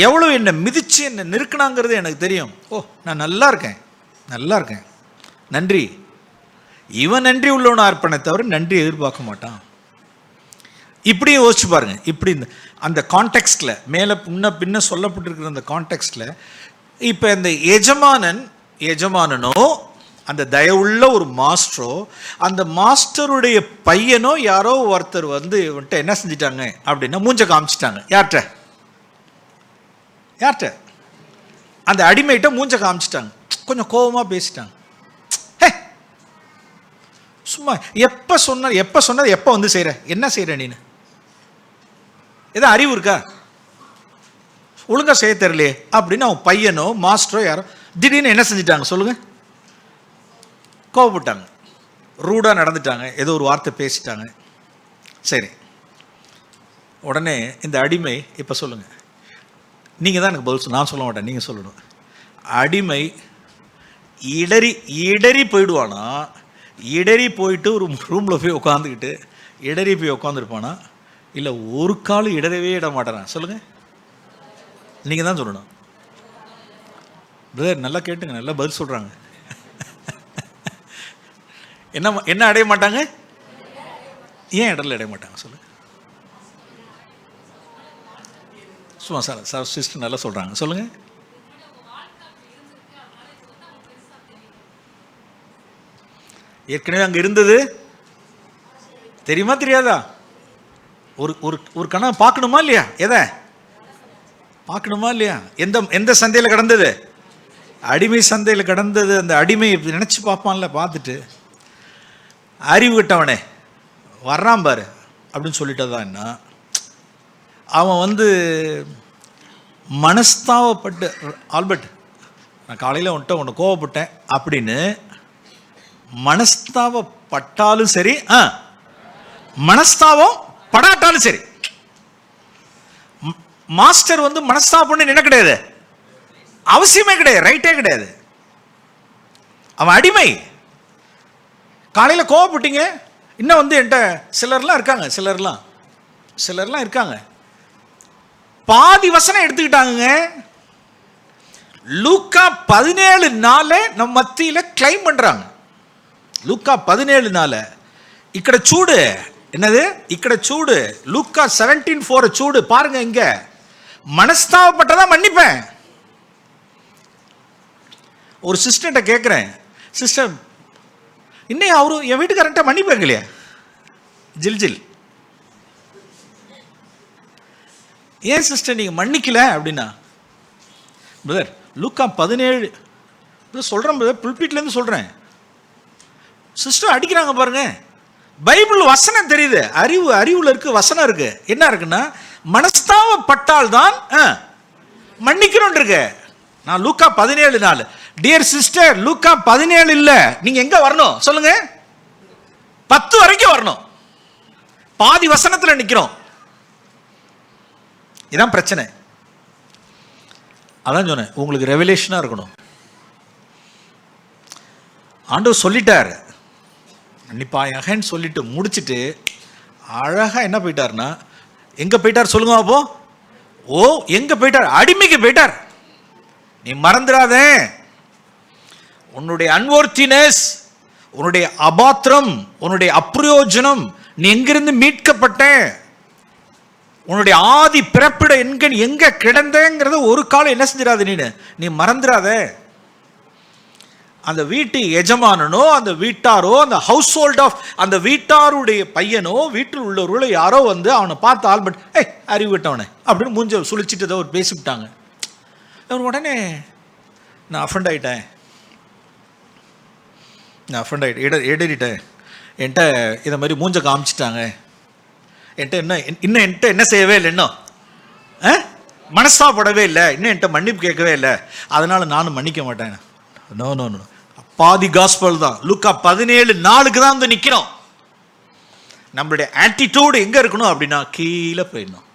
எவ்வளோ என்னை மிதிச்சு என்னை நெருக்கினாங்கிறது எனக்கு தெரியும். ஓ, நான் நல்லா இருக்கேன், நல்லா இருக்கேன், நன்றி. இவன் நன்றி உள்ளவனா இருப்பானே தவிர நன்றி எதிர்பார்க்க மாட்டான். இப்படியும் யோசிச்சு பாருங்க. இப்படி அந்த கான்டெக்ஸ்டில் மேலே பின்ன சொல்லப்பட்டிருக்கிற அந்த கான்டெக்ஸ்டில் இப்போ இந்த எஜமானனோ அந்த தயவுள்ள ஒரு மாஸ்டரோ அந்த மாஸ்டருடைய பையனோ யாரோ ஒருத்தர் வந்து வந்துட்டு என்ன செஞ்சிட்டாங்க அப்படின்னா மூஞ்ச காமிச்சிட்டாங்க. யார்கிட்ட அந்த அடிமைகிட்ட மூஞ்ச காமிச்சிட்டாங்க, கொஞ்சம் கோபமாக பேசிட்டாங்க. சும்மா எப்போ சொன்னது எப்போ வந்து செய்கிற, என்ன செய்கிற நீனு, ஏதோ அறிவு இருக்கா, ஒழுங்காக செய்ய தெரியலையே அப்படின்னு அவன் பையனோ மாஸ்டரோ யாரோ திடீர்னு என்ன செஞ்சிட்டாங்க சொல்லுங்க, கோவப்பட்டாங்க, ரூடாக நடந்துட்டாங்க, ஏதோ ஒரு வார்த்தை பேசிட்டாங்க. சரி, உடனே இந்த அடிமை இப்போ சொல்லுங்க, நீங்கள் தான் எனக்கு பதில் நான் சொல்ல மாட்டேன், நீங்கள் சொல்லணும். அடிமை இடறி போயிடுவானா, இடறி போயிட்டு ஒரு ரூமில் போய் உட்காந்துக்கிட்டு இடறி போய் உட்காந்துருப்பானா, இல்லை ஒரு காலம் இடறவே இட மாட்டானா சொல்லுங்கள், நீங்கள் தான் சொல்லணும். பிரதர் நல்லா கேட்டுங்க, நல்லா பதில் சொல்கிறாங்க. என்ன அடைய மாட்டாங்க, ஏன் இடத்துல அடைய மாட்டாங்க சொல்லுங்க. சும்மா சார் சிஸ்டர் நல்லா சொல்கிறாங்க சொல்லுங்கள். ஏற்கனவே அங்கே இருந்தது தெரியுமா தெரியாதா, ஒரு கணவை பார்க்கணுமா இல்லையா, எதை பார்க்கணுமா இல்லையா, எந்த சந்தையில் கடந்தது, அடிமை சந்தையில் கடந்தது. அந்த அடிமையை நினச்சி பார்ப்பான்ல, பார்த்துட்டு அறிவு கிட்டவனே வர்றான் பாரு அப்படின்னு சொல்லிட்டதான் என்ன, அவன் வந்து மனஸ்தாவப்பட்டு ஆல்பர்ட் நான் காலையில் வந்துட்டு உன்னை கோவப்பட்டேன் அப்படின்னு மனஸ்தாவப்பட்டாலும் சரி, மனஸ்தாவம் படாட்டாலும் சரி, மாஸ்டர் வந்து மனஸ்தாபம் என்ன கிடையாது, அவசியமே கிடையாது, ரைட்டே கிடையாது. அவன் அடிமை. காலையில் கோவப்பட்டீங்க, இன்னும் வந்து என்கிட்ட சிலர்லாம் இருக்காங்க பாதி வசனம் எடுத்துக்கிட்டாங்க. லூக்கா 17:4 நம்ம மத்தியில் கிளைம் பண்றாங்க. லூக்கா 17:4 ఇక్కడ చూడు, என்னது ఇక్కడ చూడు, லூக்கா 17:4 చూடு பாருங்க. இங்க மனஸ்தாபப்பட்டதான் மன்னிப்பேன். ஒரு சிஸ்டர்கிட்ட கேட்குறேன், சிஸ்டர் இன்னும் அவரு என் வீட்டுக்காரன்ட்ட மன்னிப்பாங்க இல்லையா, ஜில் ஏன் சிஸ்டர் நீங்கள் மன்னிக்கல அப்படின்னா, பிரதர் லூக்கா 17 சொல்கிறேன் பிரதர், புல்பீட்லேருந்து சொல்கிறேன், சிஸ்டர் அடிக்கிறாங்க பாருங்க. பைபிள் வசனம் தெரியுது, அறிவுல இருக்கு, வசனம் இருக்கு. என்ன இருக்குன்னா மனஸ்தாபப்பட்டால் தான் மன்னிக்கணும் இருக்கு. நான் லூக்கா 17:4. டியர் சிஸ்டர், லூக்கா 17 இல்ல, நீங்க எங்க வரணும் சொல்லுங்க, 10 வரைக்கும் வரணும். பாதி வசனத்தில் நிக்கிறோம். இதான் பிரச்சனை. அதான் சொன்னேன், உங்களுக்கு ரெவலேஷனா இருக்கணும். ஆண்டவர் சொல்லிட்டார் மன்னிப்பாயகன்னு சொல்லிட்டு முடிச்சுட்டு அழகா என்ன போயிட்டார்னா, எங்க போயிட்டார் சொல்லுங்க அப்போ, எங்க போயிட்டார், அடிமைக்கு போயிட்டார். நீ மறந்துடாத, உன்னுடைய அன்வொர்த்தினஸ், உன்னுடைய அபாத்திரம், உன்னுடைய அப்பிரயோஜனம், நீ எங்கிருந்து மீட்கப்பட்ட, உன்னுடைய ஆதி பிறப்பிட எங்க கிடந்தங்கிறத ஒரு காலம் என்ன செஞ்சிடாத, நீ மறந்துடாத. அந்த வீட்டு எஜமானனோ அந்த வீட்டாரோ அந்த ஹவுஸ் ஹோல்ட் ஆஃப் அந்த வீட்டாருடைய பையனோ வீட்டில் உள்ளவர்களோ யாரோ வந்து அவனை பார்த்து ஆல்பர்ட் அறிவு விட்டவனே அப்படின்னு மூஞ்ச சுழிச்சிட்டு ஏதோ ஒரு பேசிவிட்டாங்க. உடனே நான் அஃபண்ட் ஆகிட்டேன், இடறிட்டேன், என்கிட்ட இதை மாதிரி மூஞ்ச காமிச்சிட்டாங்க, என்கிட்ட என்ன செய்யவே இல்லை, இன்னும் மனஸ்தாபப்படவே இல்லை, இன்னும் என்கிட்ட மன்னிப்பு கேட்கவே இல்லை, அதனால நானும் மன்னிக்க மாட்டேன். நோ நோ நோ, பாதி காஸ்பல் தான். லூக்கா 17:4 தான் வந்து நிற்கிறோம். நம்மளுடைய ஆட்டிடியூடு எங்கே இருக்கணும் அப்படின்னா கீழே போயிடணும்.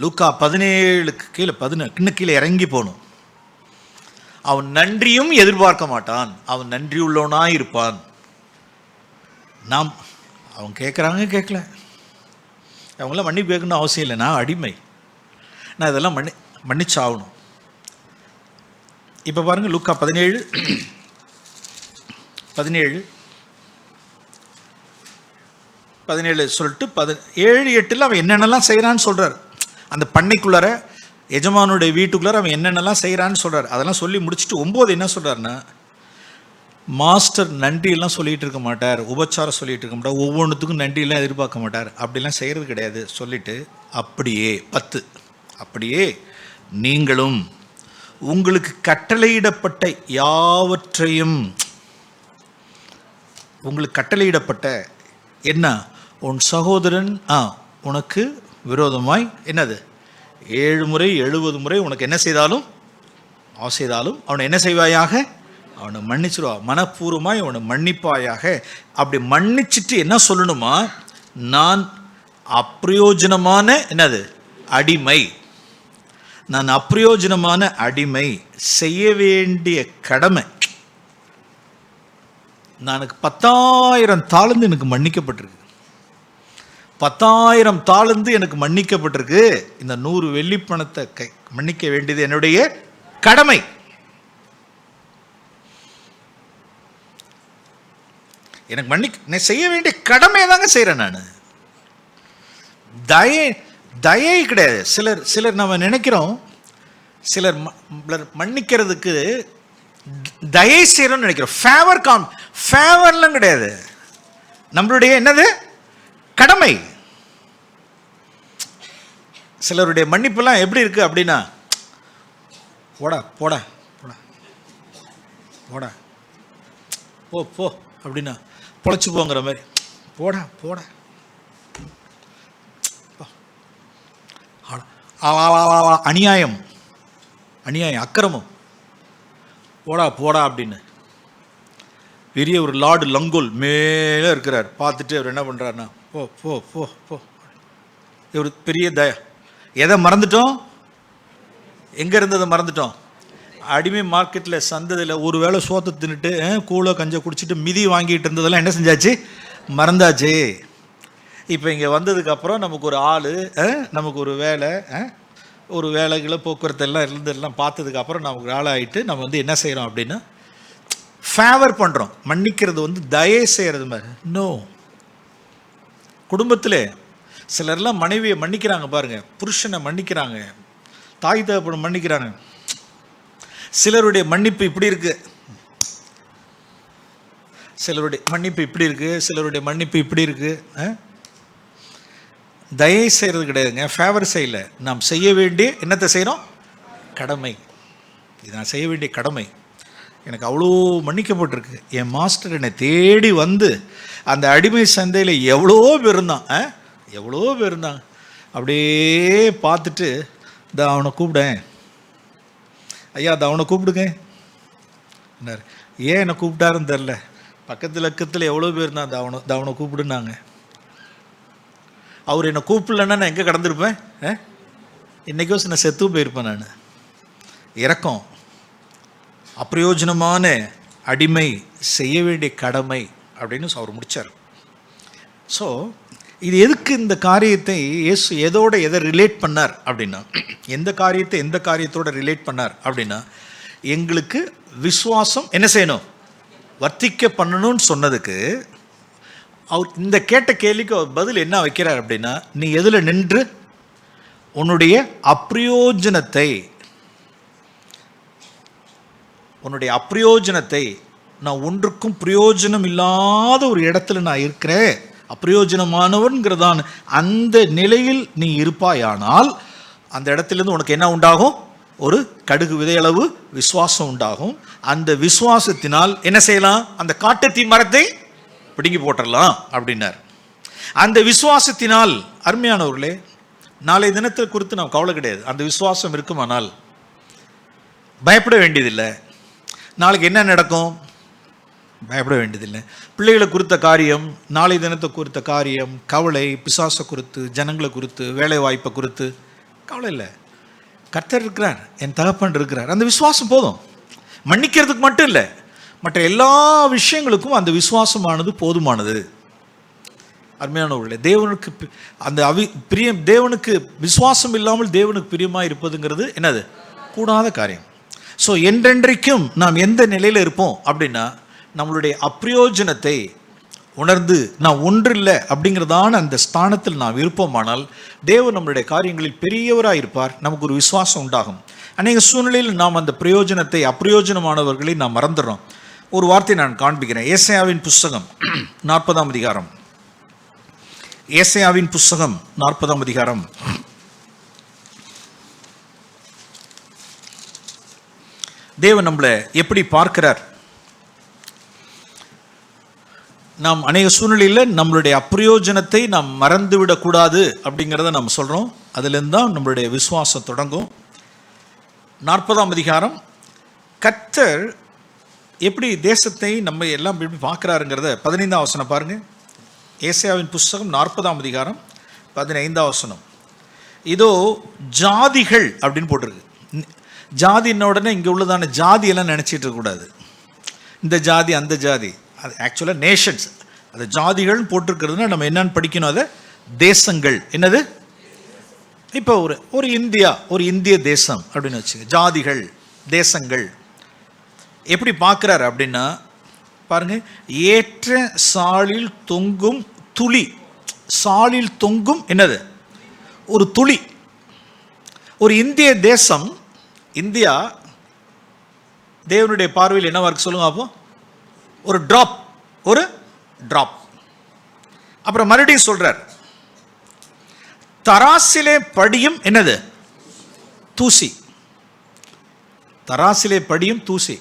லூக்கா 17க்கு கீழே 17 இன்னும் கீழே இறங்கி போகணும். அவன் நன்றியும் எதிர்பார்க்க மாட்டான், அவன் நன்றி உள்ளவனாக இருப்பான். நாம் அவங்க கேட்குறாங்க, கேட்கல, அவங்களாம் மன்னிப்பு கேட்கணும்னு அவசியம் இல்லை. நான் அடிமை, நான் இதெல்லாம் மன்னிச்சாகணும். இப்போ பாருங்கள், லூக்கா 17 சொல்லிட்டு 7-8 அவன் என்னென்னலாம் செய்கிறான்னு சொல்கிறார். அந்த பண்ணைக்குள்ளார எஜமானுடைய வீட்டுக்குள்ளார அவன் என்னென்னலாம் செய்கிறான்னு சொல்கிறார். அதெல்லாம் சொல்லி முடிச்சுட்டு 9 என்ன சொல்கிறாருன்னா, மாஸ்டர் நன்றியெல்லாம் சொல்லிகிட்டு இருக்க மாட்டார், உபச்சாரம் சொல்லிகிட்டு இருக்க மாட்டார், ஒவ்வொன்றுத்துக்கும் நன்றியெல்லாம் எதிர்பார்க்க மாட்டார், அப்படிலாம் செய்கிறது கிடையாது. சொல்லிவிட்டு அப்படியே 10 அப்படியே நீங்களும் உங்களுக்கு கட்டளையிடப்பட்ட யாவற்றையும், உங்களுக்கு கட்டளையிடப்பட்ட என்ன, உன் சகோதரன் உனக்கு விரோதமாய் என்னது 7 முறை 70 முறை உனக்கு என்ன செய்தாலும் அவனை என்ன செய்வாயாக, அவனை மன்னிச்சிருவா, மனப்பூர்வமாய் அவனை மன்னிப்பாயாக. அப்படி மன்னிச்சுட்டு என்ன சொல்லணுமா, நான் அப்பிரயோஜனமான என்னது அடிமை, நான் அப்பிரயோஜனமான அடிமை, செய்ய வேண்டிய கடமை, எனக்கு 10,000 தாளந்து எனக்கு மன்னிக்கப்பட்டிருக்கு, 10,000 தாளந்து எனக்கு மன்னிக்கப்பட்டிருக்கு, இந்த 100 வெள்ளி பணத்தை மன்னிக்க வேண்டியது என்னுடைய கடமை. எனக்கு நான் செய்ய வேண்டிய கடமையை தாங்க செய்கிறேன். நான் தயை கிடையாது. சிலர் நம்ம நினைக்கிறோம், சிலர் மன்னிக்கிறதுக்கு தயை செய்யறோம்னு நினைக்கிறோம். ஃபேவர்லாம் கிடையாது, நம்மளுடைய என்னது கடமை. சிலருடைய மன்னிப்புலாம் எப்படி இருக்கு அப்படின்னா, போடா போடா போடா போடா போ போ அப்படின்னா பொழைச்சி போங்கிற மாதிரி, போடா போடா அநியாயம் அக்கிரமம், போடா போடா அப்படின்னு. பெரிய ஒரு லார்டு லங்கோல் மேலே இருக்கிறார், பார்த்துட்டு அவர் என்ன பண்ணுறாருன்னா, போ போ போ போ. ஒரு பெரிய எதை மறந்துட்டோம், எங்கே இருந்ததை மறந்துட்டோம். அடிமை மார்க்கெட்டில் சந்ததியில் ஒரு வேளை சோத்தை தின்னுட்டு கூழோ கஞ்சை குடிச்சிட்டு மிதி வாங்கிட்டு இருந்ததெல்லாம் என்ன செஞ்சாச்சு, மறந்தாச்சு. இப்போ இங்கே வந்ததுக்கப்புறம் நமக்கு ஒரு ஆள், நமக்கு ஒரு வேலை, ஒரு வேலைகளை போக்குவரத்து எல்லாம் இருந்தெல்லாம் பார்த்ததுக்கப்புறம் நமக்கு ஒரு ஆளாகிட்டு நம்ம வந்து என்ன செய்கிறோம் அப்படின்னா ஃபேவர் பண்ணுறோம். மன்னிக்கிறது தயை செய்கிறது மாதிரி. நோ, குடும்பத்தில் சிலர்லாம் மனைவியை மன்னிக்கிறாங்க பாருங்கள், புருஷனை மன்னிக்கிறாங்க, தாய் தகப்பனை மன்னிக்கிறாங்க. சிலருடைய மன்னிப்பு இப்படி இருக்குது, சிலருடைய மன்னிப்பு இப்படி இருக்குது, சிலருடைய மன்னிப்பு இப்படி இருக்குது. தயை செய்கிறது கிடையாதுங்க, ஃபேவர் செய்யலை. நாம் செய்ய வேண்டிய என்னத்தை செய்கிறோம், கடமை. இது நான் செய்ய வேண்டிய கடமை. எனக்கு அவ்வளோ மன்னிக்கப்பட்டிருக்கு. என் மாஸ்டர் என்னை தேடி வந்து அந்த அடிமை சந்தையில் எவ்வளோ பேர் இருந்தாங்க. அப்படியே பார்த்துட்டு, அவனை கூப்பிடேன் ஐயா, அவனை கூப்பிடுங்க. ஏன் என்னை கூப்பிட்டாருன்னு தெரில, பக்கத்தில் எவ்வளோ பேர் இருந்தான், அவனை கூப்பிடுனாங்க. அவர் என்னை கூப்பிடலன்னா நான் எங்கே கடந்திருப்பேன், இன்றைக்கோ நான் செத்து போயிருப்பேன். நான் இரக்கம், அப்பிரயோஜனமான அடிமை, செய்ய வேண்டிய கடமை அப்படின்னு அவர் முடித்தார். ஸோ இது எதுக்கு இந்த காரியத்தை இயேசு எதை ரிலேட் பண்ணார் அப்படின்னா, எந்த காரியத்தோட ரிலேட் பண்ணார் அப்படின்னா, எங்களுக்கு விசுவாசம் என்ன செய்யணும், வர்த்திக்க பண்ணணும்னு சொன்னதுக்கு அவர் இந்த கேட்ட கேள்விக்கு அவர் பதில் என்ன வைக்கிறார் அப்படின்னா, நீ எதில் நின்று உன்னுடைய அப்பிரயோஜனத்தை நான் ஒன்றுக்கும் பிரயோஜனம் இல்லாத ஒரு இடத்துல நான் இருக்கிறேன், அப்பிரயோஜனமானவன்கிறதான் அந்த நிலையில் நீ இருப்பாயானால் அந்த இடத்துலேருந்து உனக்கு என்ன உண்டாகும், ஒரு கடுகு விதையளவு விசுவாசம் உண்டாகும். அந்த விசுவாசத்தினால் என்ன செய்யலாம், அந்த காட்டுத்தீ மரத்தை பிடுங்கி போட்டுடலாம் அப்படின்னார். அந்த விசுவாசத்தினால் அருமையானவர்களே, நாளை தினத்தை குறித்து நாம் கவலை கிடையாது. அந்த விசுவாசம் இருக்குமானால் பயப்பட வேண்டியதில்லை. நாளைக்கு என்ன நடக்கும், பயப்பட வேண்டியதில்லை. பிள்ளைகளை குறித்த காரியம், நாளை தினத்தை குறித்த காரியம், கவலை, பிசாசை குறித்து, ஜனங்களை குறித்து, வேலை வாய்ப்பை குறித்து கவலை இல்லை. கர்த்தர் இருக்கிறார், என் தகப்பன் இருக்கிறார், அந்த விசுவாசம் போதும். மன்னிக்கிறதுக்கு மட்டும் இல்லை, மற்ற எல்லா விஷயங்களுக்கும் அந்த விசுவாசமானது போதுமானது. அருமையானவர்களே, தேவனுக்கு அந்த தேவனுக்கு விசுவாசம் இல்லாமல் தேவனுக்கு பிரியமாக இருப்பதுங்கிறது என்னது? கூடாத காரியம். ஸோ என்றென்றைக்கும் நாம் எந்த நிலையில் இருப்போம் அப்படின்னா, நம்மளுடைய அப்பிரயோஜனத்தை உணர்ந்து நான் ஒன்றில்லை அப்படிங்கிறதான அந்த ஸ்தானத்தில் நாம் இருப்போமானால் தேவன் நம்மளுடைய காரியங்களில் பெரியவராக இருப்பார், நமக்கு ஒரு விசுவாசம் உண்டாகும். அநேக சூழ்நிலையில் நாம் அந்த பிரயோஜனத்தை அப்பிரயோஜனமானவர்களை நாம் மறந்துடுறோம். ஒரு வார்த்தை நான் காண்பிக்கிறேன். ஏசாயாவின் புஸ்தகம் 40ஆம் அதிகாரம். ஏசாயாவின் புஸ்தகம் 40ஆம் அதிகாரம். தேவன் நம்மளை எப்படி பார்க்கிறார்? நாம் அநேக சூழ்நிலையில் நம்மளுடைய அப்பிரயோஜனத்தை நாம் மறந்துவிடக்கூடாது அப்படிங்கிறத நாம் சொல்கிறோம். அதுலேருந்து தான் நம்மளுடைய விசுவாசம் தொடங்கும். 40ஆம் அதிகாரம், கர்த்தர் எப்படி தேசத்தை நம்ம எல்லாம் எப்படி பார்க்குறாருங்கிறத 15ஆம் வசனம் பாருங்கள். ஏசாயாவின் புஸ்தகம் 40ஆம் அதிகாரம் 15ஆம் வசனம். இதோ ஜாதிகள் அப்படின்னு போட்டிருக்கு. ஜாதின்ன உடனே இங்கே உள்ளதான ஜாதியெல்லாம் நினச்சிட்டு இருக்கக்கூடாது. இந்த ஜாதி அந்த ஜாதி, அது ஆக்சுவலாக நேஷன்ஸ். அது ஜாதிகள்னு போட்டிருக்கிறதுனா நம்ம என்னன்னு படிக்கணும், அதை தேசங்கள். என்னது? இப்போ ஒரு இந்தியா, ஒரு இந்திய தேசம் அப்படின்னு வச்சுங்க. ஜாதிகள், தேசங்கள். எப்படி பார்க்குறாரு அப்படின்னா பாருங்க, ஏற்ற சாலில் தொங்கும் துளி. சாலில் தொங்கும் என்னது? ஒரு துளி. ஒரு இந்திய தேசம், இந்தியா தேவனுடைய பார்வையில் என்னவா இருக்கு சொல்லுங்க அப்போ? ஒரு டிராப், ஒரு டிராப். அப்புறம் மறுபடியும் சொல்றார், தராசிலே படியும் என்னது? தூசி. தராசிலே படியும் தூசி.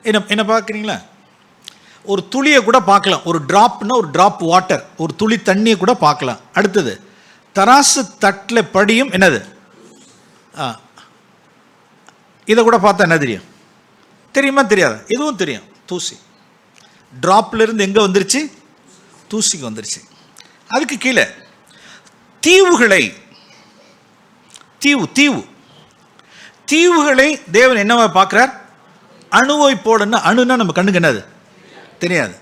என்ன பார்க்குறீங்களா? ஒரு துளியை கூட பார்க்கலாம். ஒரு டிராப்னா ஒரு டிராப் வாட்டர், ஒரு துளி தண்ணியை கூட பார்க்கலாம். அடுத்தது தராசு தட்டில் படியும் என்னது? இதை கூட பார்த்தா என்ன தெரியும்? தெரியுமா? தெரியாது? எதுவும் தெரியும். தூசி. டிராப்ல இருந்து எங்கே வந்துருச்சு? தூசிக்கு வந்துருச்சு. அதுக்கு கீழே தீவுகளை, தீவுகளை தேவன் என்னவா பார்க்கிறார்? அணுவை போடணும். அணுன்னா நம்ம கண்ணுக்கு என்னது? தெரியாது.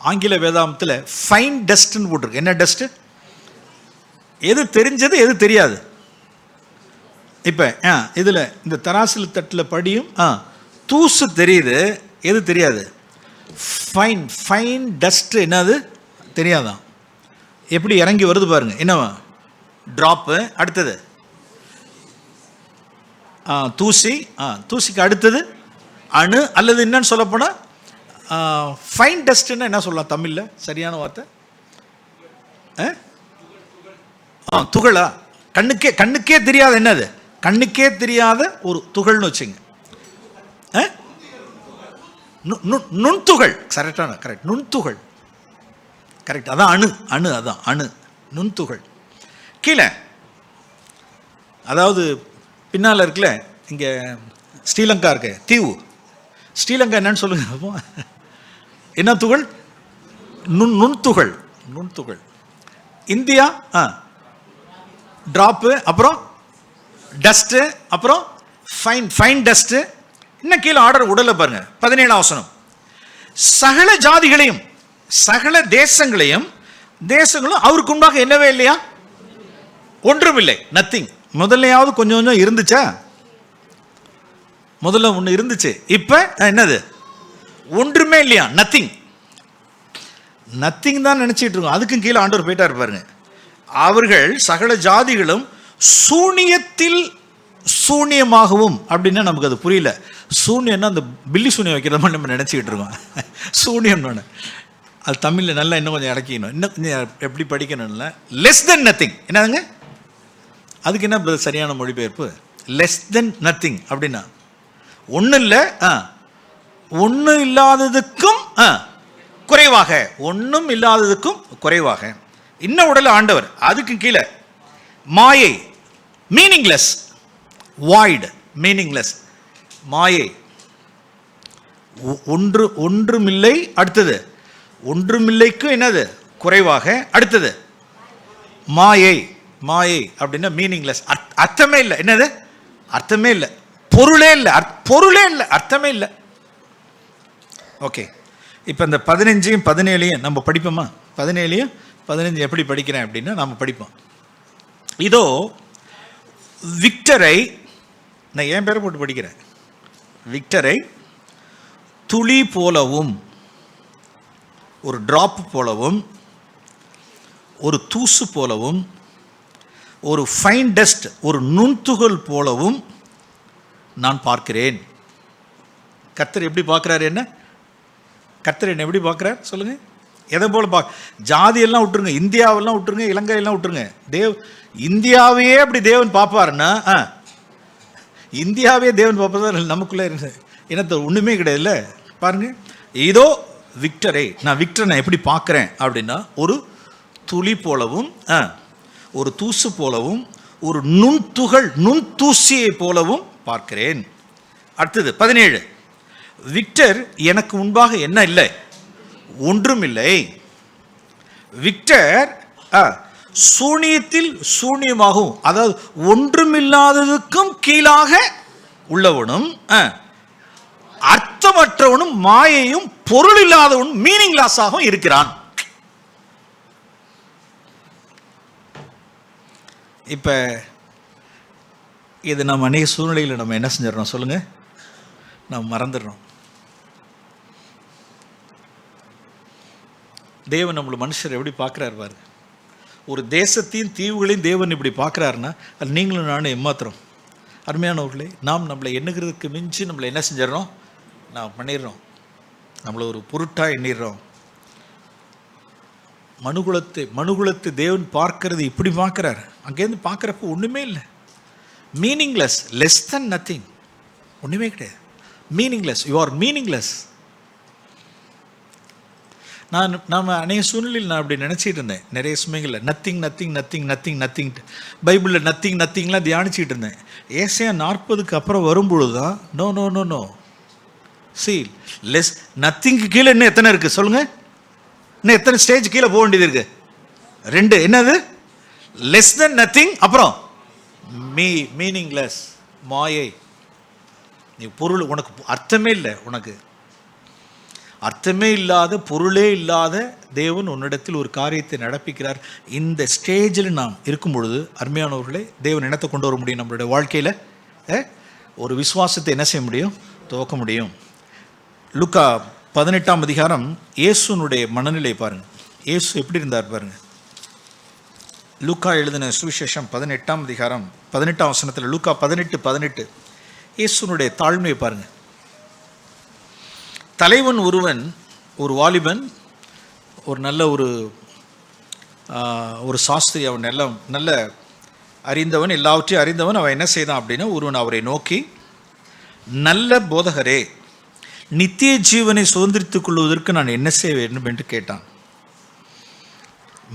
ஆங்கில வேதாந்தத்தில் ஃபைன் டஸ்ட்னு போட்டிருக்கு. என்ன டஸ்ட்? எது தெரிஞ்சது, எது தெரியாது. இப்போ இதில் இந்த தராசில் தட்டில் படியும் தூசு தெரியுது, எது தெரியாது? ஃபைன் டஸ்ட் என்னது? தெரியாதான். எப்படி இறங்கி வருது பாருங்க. என்னவா? ட்ராப்பு. அடுத்தது தூசி. தூசிக்கு அடுத்தது அணு, அல்லது என்னன்னு சொல்லப்போனால் ஃபைன் டஸ்ட்னா என்ன சொல்லலாம் தமிழில்? சரியான வார்த்தை துகளா? கண்ணுக்கே தெரியாத என்னது? கண்ணுக்கே தெரியாத ஒரு துகள்னு வச்சுங்க. நுண்துகள். கரெக்ட். நுண்துகள். கரெக்ட். அதான் அணு. அதான் அணு, நுண்துகள். கீழே அதாவது பின்னால் இருக்குல்ல, இங்கே ஸ்ரீலங்கா இருக்கு, தீவு. ஸ்ரீலங்கா என்னன்னு சொல்லுங்க அப்போ? என்ன துகள்? நுண்துகள். நுண்துகள். இந்தியா டிராப்பு, அப்புறம் டஸ்ட்டு, அப்புறம் ஃபைன் டஸ்ட்டு. இன்னும் கீழே ஆர்டர் உடலை பாருங்க. 17ஆம் வசனம். சகல ஜாதிகளையும் சகல தேசங்களும் அவருக்கு உண்டாக என்னவே இல்லையா? ஒன்றும் இல்லை. நத்திங். முதல்லையாவது கொஞ்சம் இருந்துச்சா? முதல்ல ஒன்று இருந்துச்சு. இப்போ என்னது? ஒன்றுமே இல்லையா? நத்திங் தான் நினைச்சிட்டு இருக்கோம். அதுக்கும் கீழே ஆண்டவர் போயிட்டார் பாருங்க. அவர்கள் சகல ஜாதிகளும் சூனியத்தில் சூனியமாகவும். அப்படின்னா நமக்கு அது புரியல. சூனியம்னா அந்த பில்லி சூனியம் வைக்கிற மாதிரி நம்ம நினச்சிக்கிட்டு இருக்கோம். சூனியம்னு அது தமிழில் நல்லா இன்னும் கொஞ்சம் இறக்கிக்கணும். இன்னும் கொஞ்சம் எப்படி படிக்கணும்ல. Less than nothing. என்னதுங்க? அதுக்கு என்ன சரியான மொழிபெயர்ப்பு? லெஸ் தென் நத்திங் அப்படின்னா ஒன்றும் இல்லை, ஒன்றும் இல்லாததுக்கும் குறைவாக. ஒன்றும் இல்லாததுக்கும் குறைவாக. இன்னும் உடல் ஆண்டவர். அதுக்கு கீழே மாயை, மீனிங்லெஸ். Void, meaningless. மாயை. ஒன்றுமில்லை, அடுத்தது ஒன்றுமில்லைக்கு என்னது குறைவாக, அடுத்தது மாயை. மாயை அப்படின்னா மீனிங்லெஸ், அர்த்தமே இல்லை. என்னது அர்த்தமே இல்லை, பொருளே இல்லை, பொருளே இல்லை, அர்த்தமே இல்லை. ஓகே, இப்போ இந்த 15 17 நம்ம படிப்போமா? 17 15 எப்படி படிக்கிறேன் அப்படின்னா நம்ம படிப்போம். இதோ விக்டரை, நான் என் பேரை போட்டு படிக்கிறேன், விக்டரை துளி போலவும், ஒரு டிராப் போலவும், ஒரு தூசு போலவும், ஒரு ஃபைன் டஸ்ட், ஒரு நுண்துகள் போலவும் நான் பார்க்கிறேன். கர்த்தர் எப்படி பார்க்குறாரு? என்ன கர்த்தர் என்ன எப்படி பார்க்குறார் சொல்லுங்க? எதை போல ஜாதியெல்லாம் விட்டுருங்க, இந்தியாவெல்லாம் விட்டுருங்க, இலங்கையெல்லாம் விட்டுருங்க. இந்தியாவையே அப்படி தேவன் பார்ப்பாருன்னா, இந்தியாவே தேவன் பார்ப்பதா? நமக்குள்ளே என்னத்த ஒன்றுமே கிடையாதுல்ல. பாருங்க, இதோ விக்டரை, நான் விக்டரை நான் எப்படி பார்க்குறேன் அப்படின்னா, ஒரு துளி போலவும், ஒரு தூசு போலவும், ஒரு நுண்தூசியை போலவும் பார்க்கிறேன். அடுத்தது 17, விக்டர் எனக்கு முன்பாக என்ன இல்லை? ஒன்றும் இல்லை. விக்டர் சூனியத்தில் சூனியமாகும், அதாவது ஒன்றுமில்லாததுக்கும் கீழாக உள்ளவனும், அர்த்தமற்றவனும், மாயையும், பொருள் இல்லாதவனும், மீனிங்லாஸாகவும் இருக்கிறான். இப்போ இது நம்ம அநேக சூழ்நிலையில் நம்ம என்ன செஞ்சிடறோம் சொல்லுங்க? நம்ம மறந்துடுறோம். தேவன் நம்மளை மனுஷர் எப்படி பார்க்குறாரு பாருங்க. ஒரு தேசத்தையும் தீவுகளையும் தேவன் இப்படி பார்க்குறாருன்னா அது நீங்களும் நானும் ஏமாத்துறோம். அருமையானவர்களே, நாம் நம்மளை எண்ணுகிறதுக்கு மிஞ்சி நம்மளை என்ன செஞ்சிடறோம்? நாம் பண்ணிடுறோம். நம்மளை ஒரு பொருட்டாக எண்ணிடுறோம். மனுகுலத்தை தேவன் பார்க்கறது இப்படி பார்க்குறாரு. அங்கேருந்து பார்க்குறப்ப ஒன்றுமே இல்லை, மீனிங்லெஸ், லெஸ் தென் நத்திங், ஒன்றுமே கிடையாது, மீனிங்லெஸ். You are meaningless. நாம் அநேக சூழ்நிலையில் நான் அப்படி நினச்சிட்டு இருந்தேன். நிறைய சமயங்களில் நத்திங் நத்திங் நத்திங் நத்திங் நத்திங்ட்டு பைபிளில் நத்திங் நத்திங்லாம் தியானிச்சிட்டு இருந்தேன். ஏசாயா 40க்கு அப்புறம் வரும்பொழுது தான் no no no no sinless, நத்திங்க்கு கீழே இன்னும் எத்தனை இருக்குது சொல்லுங்கள்? இன்னும் எத்தனை ஸ்டேஜ் கீழே போக வேண்டியது இருக்குது? 2. என்னது? லெஸ் தென் நத்திங், அப்புறம் மீனிங்லெஸ், மாயை. நீ பொருள், உனக்கு அர்த்தமே இல்லை, உனக்கு அர்த்தமே இல்லாத, பொருளே இல்லாத தேவன் உன்னிடத்தில் ஒரு காரியத்தை நடப்பிக்கிறார். இந்த ஸ்டேஜில் நாம் இருக்கும் பொழுது அருமையானவர்களே, தேவன் என்னத்தை கொண்டு வர முடியும்? நம்மளுடைய வாழ்க்கையில் ஒரு விசுவாசத்தை என்ன செய்ய முடியும்? துவக்க முடியும். லூக்கா 18ஆம் அதிகாரம் இயேசுனுடைய மனநிலை பாருங்க. இயேசு எப்படி இருந்தார் பாருங்க. லூக்கா எழுதின சுவிசேஷம் 18ஆம் அதிகாரம் 18ஆம் வசனத்தில், லூக்கா 18:18 இயேசுனுடைய தாழ்மையை பாருங்க. தலைவன் ஒருவன், ஒரு வாலிபன், ஒரு நல்ல ஒரு சாஸ்திரி, அவன் நல்ல அறிந்தவன், எல்லாவற்றையும் அறிந்தவன். அவன் என்ன செய்தான் அப்படின்னா, ஒருவன் அவரை நோக்கி, நல்ல போதகரே, நித்திய ஜீவனை சுதந்திரித்துக் கொள்வதற்கு நான் என்ன செய்ய வேண்டும் என்று கேட்டான்.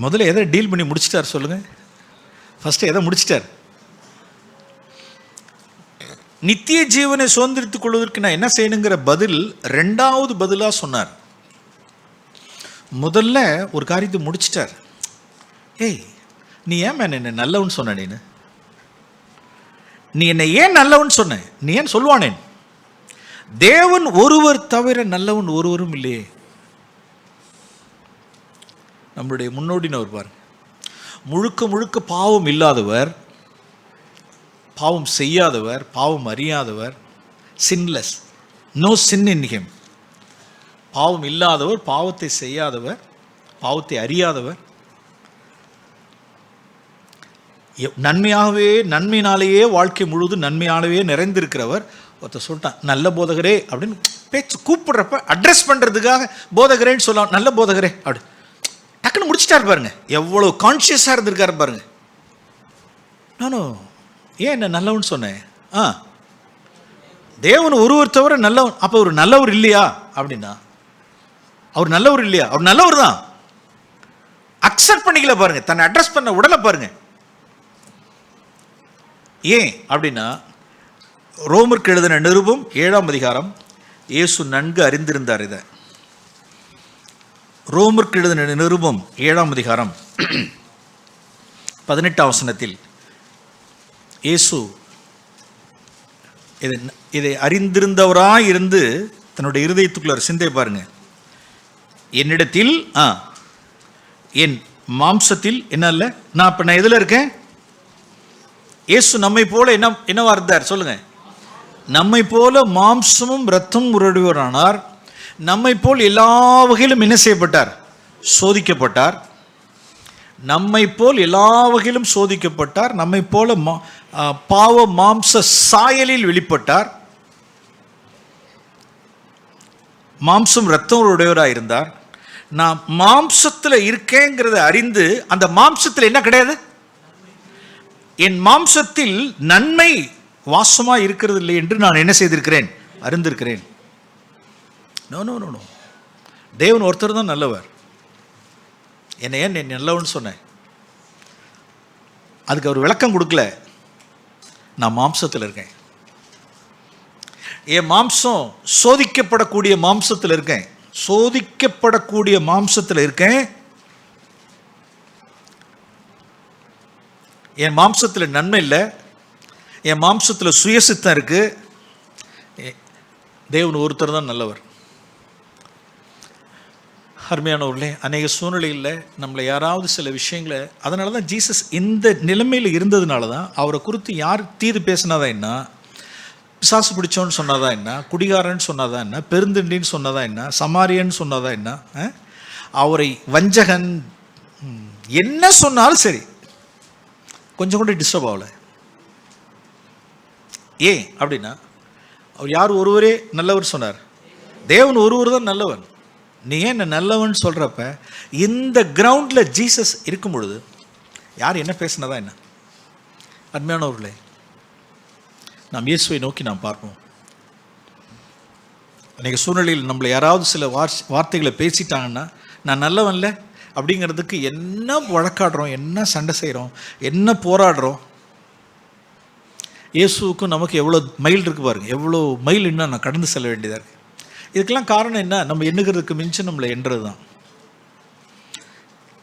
முதல்ல எதை டீல் பண்ணி முடிச்சிட்டார் சொல்லுங்க? ஃபர்ஸ்ட் எதை முடிச்சிட்டார்? நித்திய ஜீவனை சுதந்திரித்துக் கொள்வதற்கு நான் என்ன செய்யணுங்கிற பதில் 2வது பதிலாக சொன்னார். முதல்ல ஒரு காரியத்தை முடிச்சிட்டார். ஏய், நீ ஏன் என்ன நல்லவன் சொன்ன? நீ என்னை ஏன் நல்லவன் சொன்ன? நீ ஏன் சொல்வானேன்? தேவன் ஒருவர் தவிர நல்லவன் ஒருவரும் இல்லையே. நம்மளுடைய முன்னோடினவர் பாருங்க, முழுக்க முழுக்க பாவம் இல்லாதவர், பாவம் செய்யாதவர், பாவம் அறியாதவர், sinless, no sin in him. பாவம் இல்லாதவர், பாவத்தை செய்யாதவர், பாவத்தை அறியாதவர், நன்மையினாலேயே வாழ்க்கை முழுவதும் நன்மையானவே நிறைந்திருக்கிறவர். ஒருத்தர் சொல்லிட்டான், நல்ல போதகரே அப்படின்னு பேச்சு கூப்பிடுறப்ப அட்ரஸ் பண்ணுறதுக்காக போதகரேன்னு சொல்லலாம். நல்ல போதகரே அப்படி டக்குன்னு முடிச்சிட்டாரு பாருங்க. எவ்வளோ கான்ஷியஸாக இருந்திருக்காரு பாருங்க. நானும் ஏன் என்ன நல்லவன் சொன்னேன்? தேவன் ஒருவர் தவிர நல்லவன். அப்போ ஒரு நல்லவர் இல்லையா அப்படின்னா, அவர் நல்லவர் இல்லையா? அவர் நல்லவர் தான். அக்செப்ட் பண்ணிக்கல பாருங்க, தன்னை அட்ரஸ் பண்ண உடலை பாருங்க. ஏன் அப்படின்னா, ரோமருக்கு எழுதின நிருபம் 7ஆம் அதிகாரம் இயேசு நன்கு அறிந்திருந்தார். இதை ரோமருக்கு எழுதின நிருபம் 7ஆம் அதிகாரம் 18ஆம் வசனத்தில் இயேசு இதை அறிந்திருந்தவராய் இருந்து தன்னுடைய இருதயத்துக்குள்ள சிந்தை பாருங்க. என்னிடத்தில் என் மாம்சத்தில் என்ன இல்லை, நான் எதில் இருக்கேன்? இயேசு நம்மை போல என்னவா இருந்தார் சொல்லுங்க? நம்மை போல மாம்சமும் இரத்தமும் உடையவரானார். நம்மை போல் எல்லா வகையிலும் என்ன செய்யப்பட்டார்? சோதிக்கப்பட்டார். நம்மை போல் எல்லா வகையிலும் சோதிக்கப்பட்டார். நம்மை போல பாவ மாம்ச சாயலில் வெளிப்பட்டார். மாம்சம் இரத்தம் உடையவராக இருந்தார். நான் மாம்சத்தில் இருக்கேங்கிறத அறிந்து அந்த மாம்சத்தில் என்ன கிடையாது? என் மாம்சத்தில் நன்மை வாசமாக இருக்கிறது இல்லை என்று நான் என்ன செய்திருக்கிறேன்? அறிந்திருக்கிறேன். நோ நோ நோ நோ தேவன் ஒருத்தர் தான் நல்லவர். என்னை ஏன் நல்லவன்னு சொன்னேன்? அதுக்கு அவர் விளக்கம் கொடுக்கல. நான் மாம்சத்தில் இருக்கேன். என் மாம்சம் சோதிக்கப்படக்கூடிய மாம்சத்தில் இருக்கேன். சோதிக்கப்படக்கூடிய மாம்சத்தில் இருக்கேன். என் மாம்சத்தில் நன்மை இல்லை. என் மாம்சத்தில் சுயசித்தம் இருக்கு. தேவன் ஒருத்தர் தான் நல்லவர். அருமையானவர்களே, அநேக சூழ்நிலையில் நம்மளை யாராவது சில விஷயங்களை, அதனால தான் ஜீசஸ் இந்த நிலைமையில் இருந்ததுனால தான் அவரை குறித்து யார் தீது பேசினாதான் என்ன, பிசாசு பிடிச்சோன்னு சொன்னாதான் என்ன, குடிகாரன்னு சொன்னாதான் என்ன, பெருந்திண்டின்னு சொன்னாதான் என்ன, சமாரியன்னு சொன்னாதான் என்ன, அவரை வஞ்சகன் என்ன சொன்னாலும் சரி கொஞ்சம் கூட டிஸ்டர்ப் ஆகலை. ஏன் அப்படின்னா அவர் யார் ஒருவரே நல்லவர் சொன்னார். தேவன் ஒருவர் தான் நல்லவன். நீ ஏன் என்ன நல்லவன் சொல்கிறப்ப இந்த கிரவுண்டில் ஜீசஸ் இருக்கும் பொழுது யார் என்ன பேசினதா என்ன? அருமையானவர்களே, நாம் இயேசுவை நோக்கி நாம் பார்ப்போம். அன்றைக்கு சூழ்நிலையில் நம்மளை யாராவது சில வார்த்தைகளை பேசிட்டாங்கன்னா நான் நல்லவன்ல அப்படிங்கிறதுக்கு என்ன வழக்காடுறோம், என்ன சண்டை செய்கிறோம், என்ன போராடுறோம். இயேசுவுக்கும் நமக்கு எவ்வளோ மைல் இருக்குது பாருங்கள். எவ்வளோ மைல் இன்னும் நான் கடந்து செல்ல வேண்டியதாக இருக்குது. இதுக்கெல்லாம் காரணம் என்ன? நம்ம எண்ணுகிறதுக்கு மிஞ்சி நம்மளை எண்ணுறது தான்.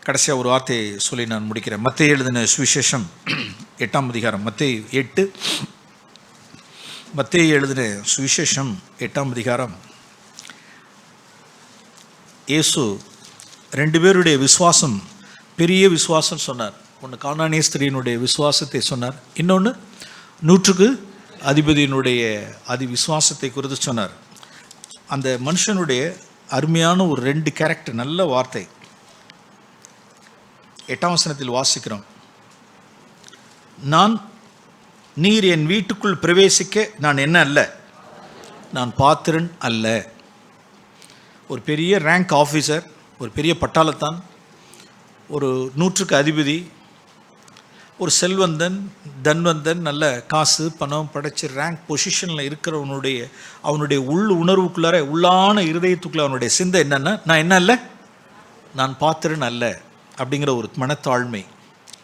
கடைசியாக ஒரு வார்த்தையை சொல்லி நான் முடிக்கிறேன். மத்தேயு எழுதின சுவிசேஷம் 8ஆம் அதிகாரம், மத்தேயு 8. மத்தேயு எழுதின சுவிசேஷம் 8ஆம் அதிகாரம். இயேசு 2 பேருடைய விசுவாசம் பெரிய விசுவாசம் சொன்னார். ஒன்று கானானிய ஸ்திரீயினுடைய விசுவாசத்தை சொன்னார். இன்னொன்று 100க்கு அதிபதியினுடைய விசுவாசத்தை குறித்து சொன்னார். அந்த மனுஷனுடைய அருமையான ஒரு 2 கேரக்டர், நல்ல வார்த்தை 8ஆம் வசனத்தில் வாசிக்கிறோம். நீர் என் வீட்டுக்குள் பிரவேசிக்க நான் என்ன அல்ல, நான் பாத்திரன் அல்ல. ஒரு பெரிய ரேங்க் ஆஃபீஸர், ஒரு பெரிய பட்டாளத்தான், ஒரு 100க்கு அதிபதி, ஒரு செல்வந்தன், தன்வந்தன், நல்ல காசு பணம் படைச்சி ரேங்க் பொசிஷனில் அவனுடைய உள் உணர்வுக்குள்ளார, உள்ளான இருதயத்துக்குள்ள அவனுடைய சிந்தை என்னன்னா, நான் என்ன அல்ல, நான் பாத்திரன் அல்ல அப்படிங்கிற ஒரு மனத்தாழ்மை.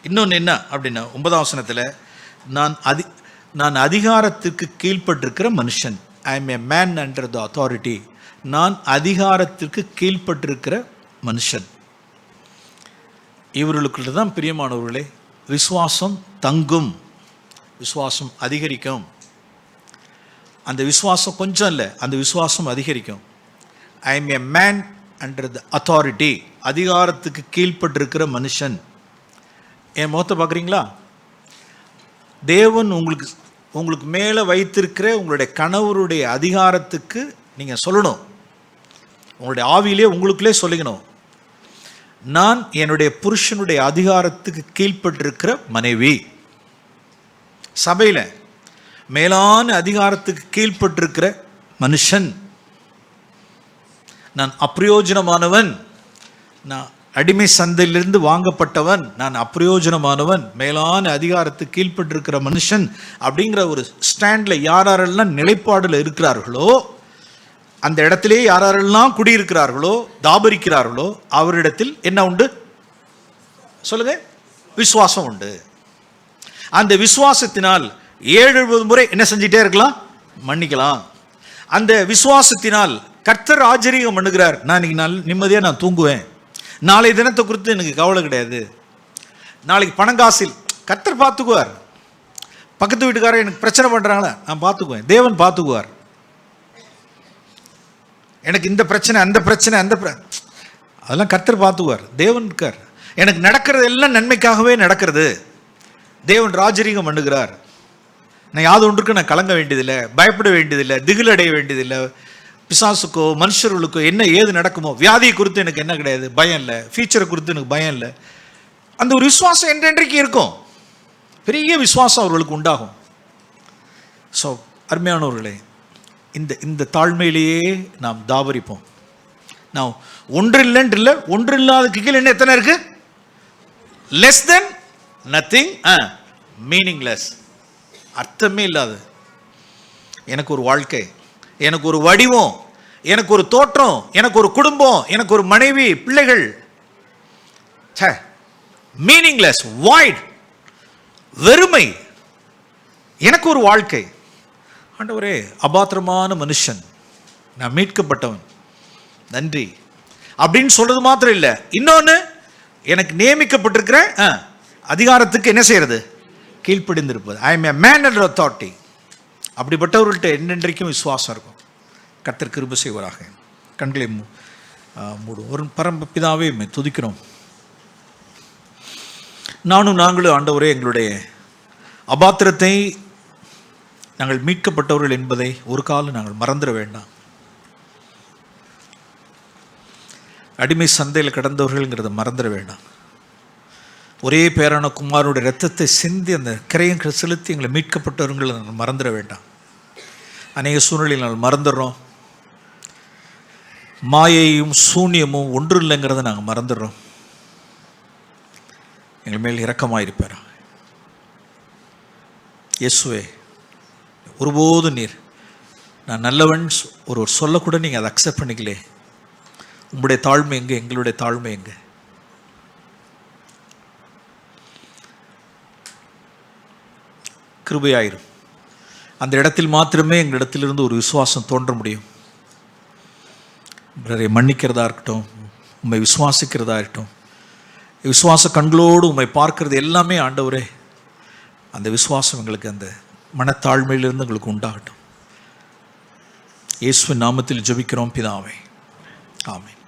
இன்னொன்று என்ன அப்படின்னா 9ஆம் வசனத்தில் நான் அதிகாரத்துக்கு கீழ்ப்பட்டிருக்கிற மனுஷன். ஐ am a man under the authority. நான் அதிகாரத்திற்கு கீழ்ப்பட்டிருக்கிற மனுஷன். இவர்களுக்குள்ள தான் பிரியமானவர்களே விசுவாசம் தங்கும், விசுவாசம் அதிகரிக்கும். அந்த விசுவாசம் கொஞ்சம் இல்லை, அந்த விசுவாசம் அதிகரிக்கும். ஐ am a man under the authority. அதிகாரத்துக்கு கீழ்ப்பட்டிருக்கிற மனுஷன். என் முகத்தை பார்க்குறீங்களா? தேவன் உங்களுக்கு மேலே வைத்திருக்கிற உங்களுடைய கணவருடைய அதிகாரத்துக்கு நீங்கள் சொல்லணும். உங்களுடைய ஆவியிலே உங்களுக்குள்ளே சொல்லிக்கணும், நான் என்னுடைய புருஷனுடைய அதிகாரத்துக்கு கீழ்ப்பட்டிருக்கிற மனைவி. சபையில் மேலான அதிகாரத்துக்கு கீழ்ப்பட்டிருக்கிற மனுஷன். நான் அப்பிரயோஜனமானவன், நான் அடிமை சந்தையிலிருந்து வாங்கப்பட்டவன், நான் அப்பிரயோஜனமானவன், மேலான அதிகாரத்துக்கு கீழ்ப்பட்டிருக்கிற மனுஷன் அப்படிங்கிற ஒரு ஸ்டாண்டில் யாரெல்லாம் நிலைப்பாடில் இருக்கிறார்களோ, அந்த இடத்திலே யாரெல்லாம் குடியிருக்கிறார்களோ, தாபரிக்கிறார்களோ, அவரிடத்தில் என்ன உண்டு சொல்லுங்க? விசுவாசம் உண்டு. அந்த விசுவாசத்தினால் 7 முறை என்ன செஞ்சிட்டே இருக்கலாம்? மன்னிக்கலாம். அந்த விசுவாசத்தினால் கர்த்தர் ராஜரீகம் பண்ணுகிறார். நான் இன்னைக்கு நிம்மதியாக நான் தூங்குவேன். நாளை தினத்தை குறித்து எனக்கு கவலை கிடையாது. நாளைக்கு பணங்காசில் கர்த்தர் பார்த்துக்குவார். பக்கத்து வீட்டுக்காரர் எனக்கு பிரச்சனை பண்ணுறாங்களா, நான் பார்த்துக்குவேன். தேவன் பார்த்துக்குவார். எனக்கு இந்த பிரச்சனை அந்த பிரச்சனை அதெல்லாம் கர்த்தர் பார்த்துக்குவார். தேவன் இருக்கார். எனக்கு நடக்கிறது எல்லாம் நன்மைக்காகவே நடக்கிறது. தேவன் ராஜரீகம் பண்ணுகிறார். நான் யாது ஒன்றுக்கு நான் கலங்க வேண்டியதில்லை, பயப்பட வேண்டியதில்லை, திகில் அடைய வேண்டியதில்லை. பிசாசுக்கோ மனுஷர்களுக்கோ என்ன ஏது நடக்குமோ, வியாதியை குறித்து எனக்கு என்ன கிடையாது, பயம் இல்லை. ஃபியூச்சரை குறித்து எனக்கு பயம் இல்லை. அந்த ஒரு விசுவாசம் என்றென்றைக்கு இருக்கும். பெரிய விசுவாசம் அவர்களுக்கு உண்டாகும். ஸோ அருமையானவர்களே, இந்த தாழ்மையிலேயே நாம் தாபரிப்போம். நான் ஒன்று இல்லைன்ட்டு இல்லை, ஒன்று இல்லாத கீழே என்ன எத்தனை இருக்கு? லெஸ் தென் நத்திங், மீனிங்லெஸ், அர்த்தமே இல்லாது. எனக்கு ஒரு வாழ்க்கை, எனக்கு ஒரு வடிவம், எனக்கு ஒரு தோற்றம், எனக்கு ஒரு குடும்பம், எனக்கு ஒரு மனைவி, பிள்ளைகள், மீனிங்லெஸ், வாய்ட், வெறுமை. எனக்கு ஒரு வாழ்க்கை. ஆண்டவரே, அபாத்திரமான மனுஷன், நான் மீட்கப்பட்டவன், நன்றி அப்படின்னு சொல்றது மாத்திரம் இல்லை, இன்னொன்று எனக்கு நியமிக்கப்பட்டிருக்கிற அதிகாரத்துக்கு என்ன செய்யறது? கீழ்ப்படிந்திருப்பது. I am a man under authority. அப்படிப்பட்டவர்கள்ட்ட என்னென்றைக்கும் விசுவாசம் இருக்கும். கர்த்தர் கிருபை செய்வராக. கண்களை மூடும். ஒரு பரமபிதாவே துதிக்கிறோம். நாங்களும் ஆண்டவரே, எங்களுடைய அபாத்திரத்தை, நாங்கள் மீட்கப்பட்டவர்கள் என்பதை ஒரு காலம் நாங்கள் மறந்துட வேண்டாம். அடிமை சந்தையில் கடந்தவர்கள்ங்கிறத மறந்துட வேண்டாம். ஒரே பேரான குமாரனுடைய இரத்தத்தை சிந்தி அந்த கிரையங்களை செலுத்தி எங்களை மீட்கப்பட்டவர்களை நாங்கள் மறந்துட வேண்டாம். அநேக சூழ்நிலையில் நாங்கள் மறந்துடுறோம். மாயையும் சூன்யமும் ஒன்று இல்லைங்கிறத நாங்கள் மறந்துடுறோம். எங்கள் மேல் இரக்கமாயிருப்பார் இயேசுவே. ஒருபோதும் நீர் நான் நல்லவன் ஒருவர் சொல்லக்கூட நீங்கள் அதை அக்செப்ட் பண்ணிக்கலே. உங்களுடைய தாழ்மை எங்கே? எங்களுடைய தாழ்மை எங்கே? கிருபையாயிரும். அந்த இடத்தில் மாத்திரமே எங்களிடத்திலிருந்து ஒரு விசுவாசம் தோன்ற முடியும். பிறரை மன்னிக்கிறதா இருக்கட்டும், உண்மை விசுவாசிக்கிறதா இருக்கட்டும், விசுவாச கண்களோடு உண்மை பார்க்கிறது எல்லாமே ஆண்டவரே, அந்த விசுவாசம் எங்களுக்கு அந்த மனத்தாழ்மையிலிருந்து எங்களுக்கு உண்டாகட்டும். இயேசுவின் நாமத்தில் ஜெபிக்கிறோம் பிதாவே, ஆமென்.